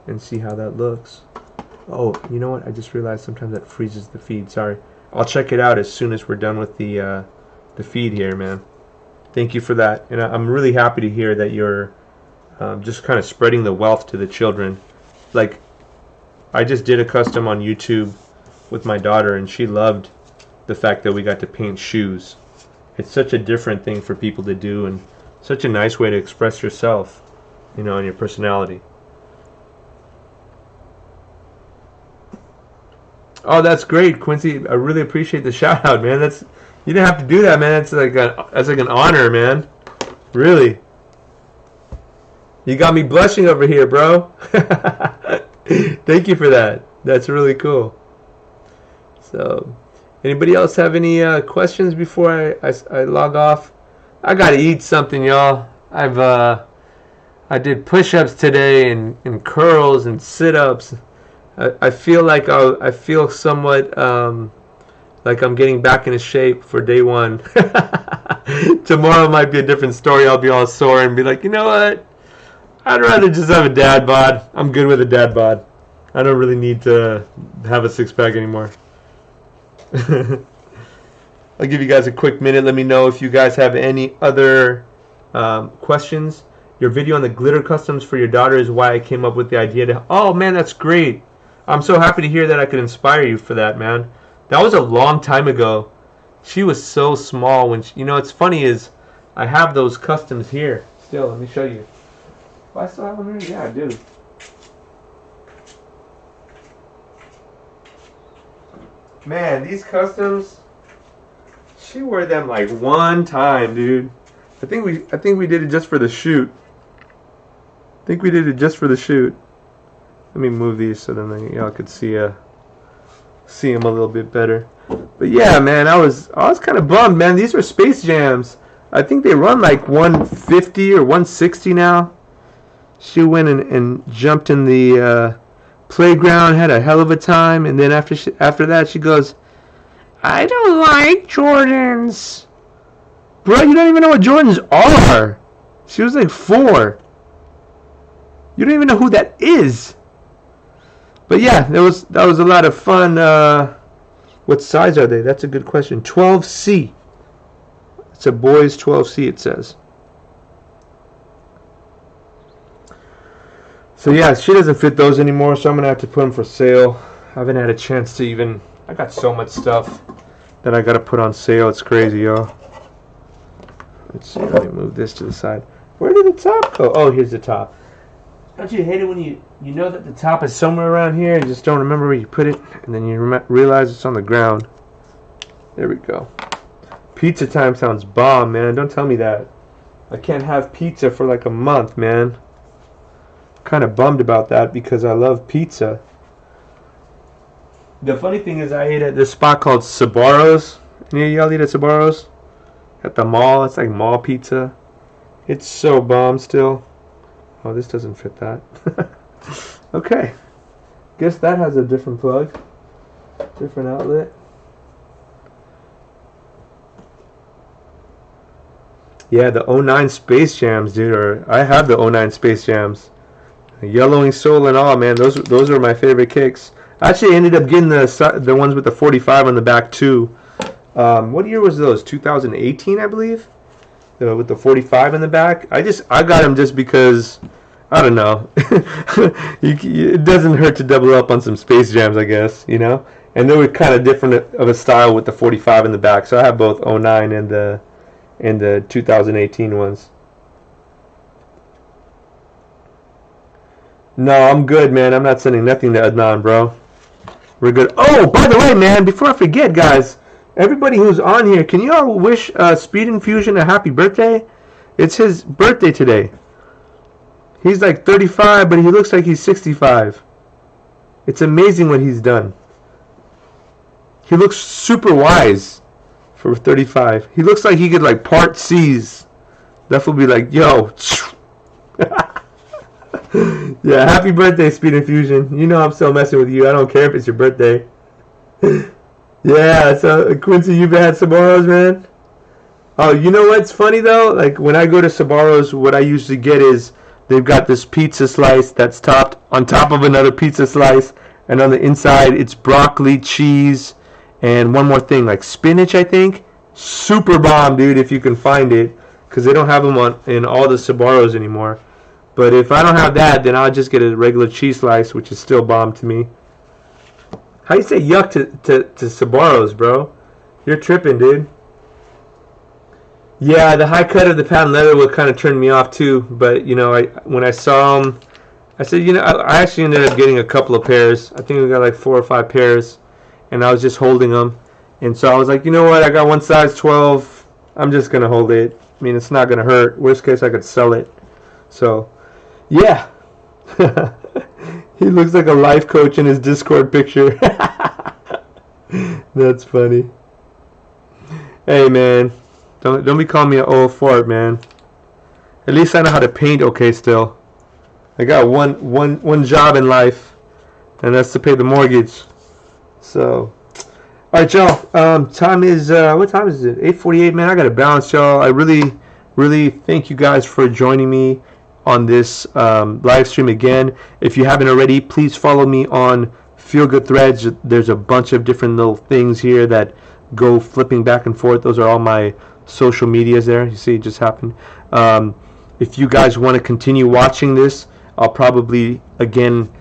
and see how that looks. Oh, you know what? I just realized sometimes that freezes the feed. Sorry. I'll check it out as soon as we're done with the feed here, man. Thank you for that. And I'm really happy to hear that you're just kind of spreading the wealth to the children. Like, I just did a custom on YouTube with my daughter, and she loved the fact that we got to paint shoes. It's such a different thing for people to do, and such a nice way to express yourself, you know, and your personality. Oh, that's great, Quincy. I really appreciate the shout out, man. You didn't have to do that, man. That's like an honor, man. Really. You got me blushing over here, bro. Thank you for that. That's really cool. So, anybody else have any questions before I log off? I gotta eat something, y'all. I did push-ups today and curls and sit-ups. I feel like I feel somewhat like I'm getting back into shape for day one. Tomorrow might be a different story. I'll be all sore and be like, you know what? I'd rather just have a dad bod. I'm good with a dad bod. I don't really need to have a six-pack anymore. I'll give you guys a quick minute. Let me know if you guys have any other questions. Your video on the glitter customs for your daughter is why I came up with the idea to... Oh, man, that's great. I'm so happy to hear that I could inspire you for that, man. That was a long time ago. She was so small when she... You know, what's funny is I have those customs here. Still, let me show you. Do I still have them here? Yeah, I do. Man, these customs, she wore them like one time, dude. I think we did it just for the shoot. Let me move these so then y'all could see see them a little bit better. But yeah, man, I was kind of bummed, man. These were Space Jams. I think they run like 150 or 160 now. She went and jumped in the playground, had a hell of a time, and then after that she goes, I don't like Jordans. Bro, you don't even know what Jordans are. She was like 4. You don't even know who that is. But yeah, that was a lot of fun. What size are they? That's a good question. 12C. It's a boys 12C, it says. So yeah, she doesn't fit those anymore, so I'm gonna have to put them for sale. I haven't had a chance to even. I got so much stuff that I gotta put on sale. It's crazy, yo. Let's see. Let me move this to the side. Where did the top go? Oh, here's the top. Don't you hate it when you know that the top is somewhere around here and you just don't remember where you put it, and then you realize it's on the ground? There we go. Pizza time sounds bomb, man. Don't tell me that. I can't have pizza for like a month, man. Kind of bummed about that because I love pizza. The funny thing is I ate at this spot called Sbarro's. Any of y'all eat at Sbarro's? At the mall. It's like mall pizza. It's so bomb still. Oh, this doesn't fit that. Okay. Guess that has a different plug. Different outlet. Yeah, the 09 Space Jams, dude. Or I have the 09 Space Jams. Yellowing Soul and all, man. Those are my favorite kicks. I actually ended up getting the ones with the 45 on the back too. What year was those? 2018, I believe. With the 45 in the back. I got them just because, I don't know. It doesn't hurt to double up on some Space Jams, I guess, you know. And they were kind of different of a style with the 45 in the back. So I have both 09 and the 2018 ones. No, I'm good, man. I'm not sending nothing to Adnan, bro. We're good. Oh, by the way, man, before I forget, guys, everybody who's on here, can you all wish Speed Infusion a happy birthday? It's his birthday today. He's like 35, but he looks like he's 65. It's amazing what he's done. He looks super wise for 35. He looks like he could like part seas. That would be like, yo. Yeah, happy birthday, Speed Infusion. You know I'm still messing with you. I don't care if it's your birthday. Yeah, so Quincy, you've had Sbarro's, man? Oh, you know what's funny though? Like when I go to Sbarro's, what I usually get is they've got this pizza slice that's topped on top of another pizza slice, and on the inside it's broccoli, cheese, and one more thing, like spinach, I think. Super bomb, dude, if you can find it, because they don't have them in all the Sbarro's anymore. But if I don't have that, then I'll just get a regular cheese slice, which is still bomb to me. How you say yuck to Sbarro's, bro? You're tripping, dude. Yeah, the high cut of the patent leather would kind of turn me off too. But, you know, when I saw them, I said, you know, I actually ended up getting a couple of pairs. I think we got like 4 or 5 pairs. And I was just holding them. And so I was like, you know what? I got one size 12. I'm just going to hold it. I mean, it's not going to hurt. Worst case, I could sell it. So, yeah. He looks like a life coach in his Discord picture. That's funny. Hey, man. Don't be calling me an old fart, man. At least I know how to paint okay still. I got one job in life, and that's to pay the mortgage. So, alright, y'all. Time is, what time is it? 8:48, man. I got to bounce, y'all. I really thank you guys for joining me on this live stream again. If you haven't already, please follow me on Feel Good Threads. There's a bunch of different little things here that go flipping back and forth. Those are all my social medias there. You see, it just happened. If you guys want to continue watching this, I'll probably again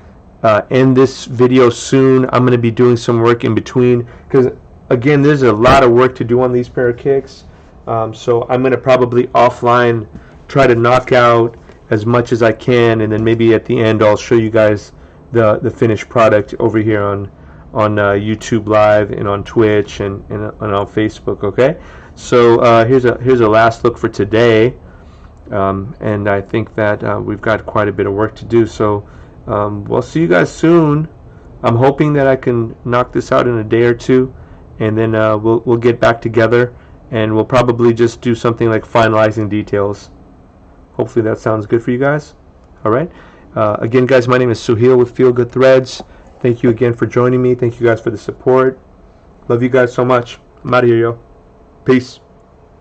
end this video soon. I'm going to be doing some work in between because again, there's a lot of work to do on these pair of kicks. So I'm going to probably offline try to knock out as much as I can, and then maybe at the end I'll show you guys the finished product over here on YouTube Live and on Twitch and on Facebook. Okay, so here's a last look for today, and I think that we've got quite a bit of work to do. So we'll see you guys soon. I'm hoping that I can knock this out in a day or two, and then we'll get back together, and we'll probably just do something like finalizing details. Hopefully that sounds good for you guys. All right. Again, guys, my name is Suhail with Feel Good Threads. Thank you again for joining me. Thank you guys for the support. Love you guys so much. I'm out of here, yo. Peace.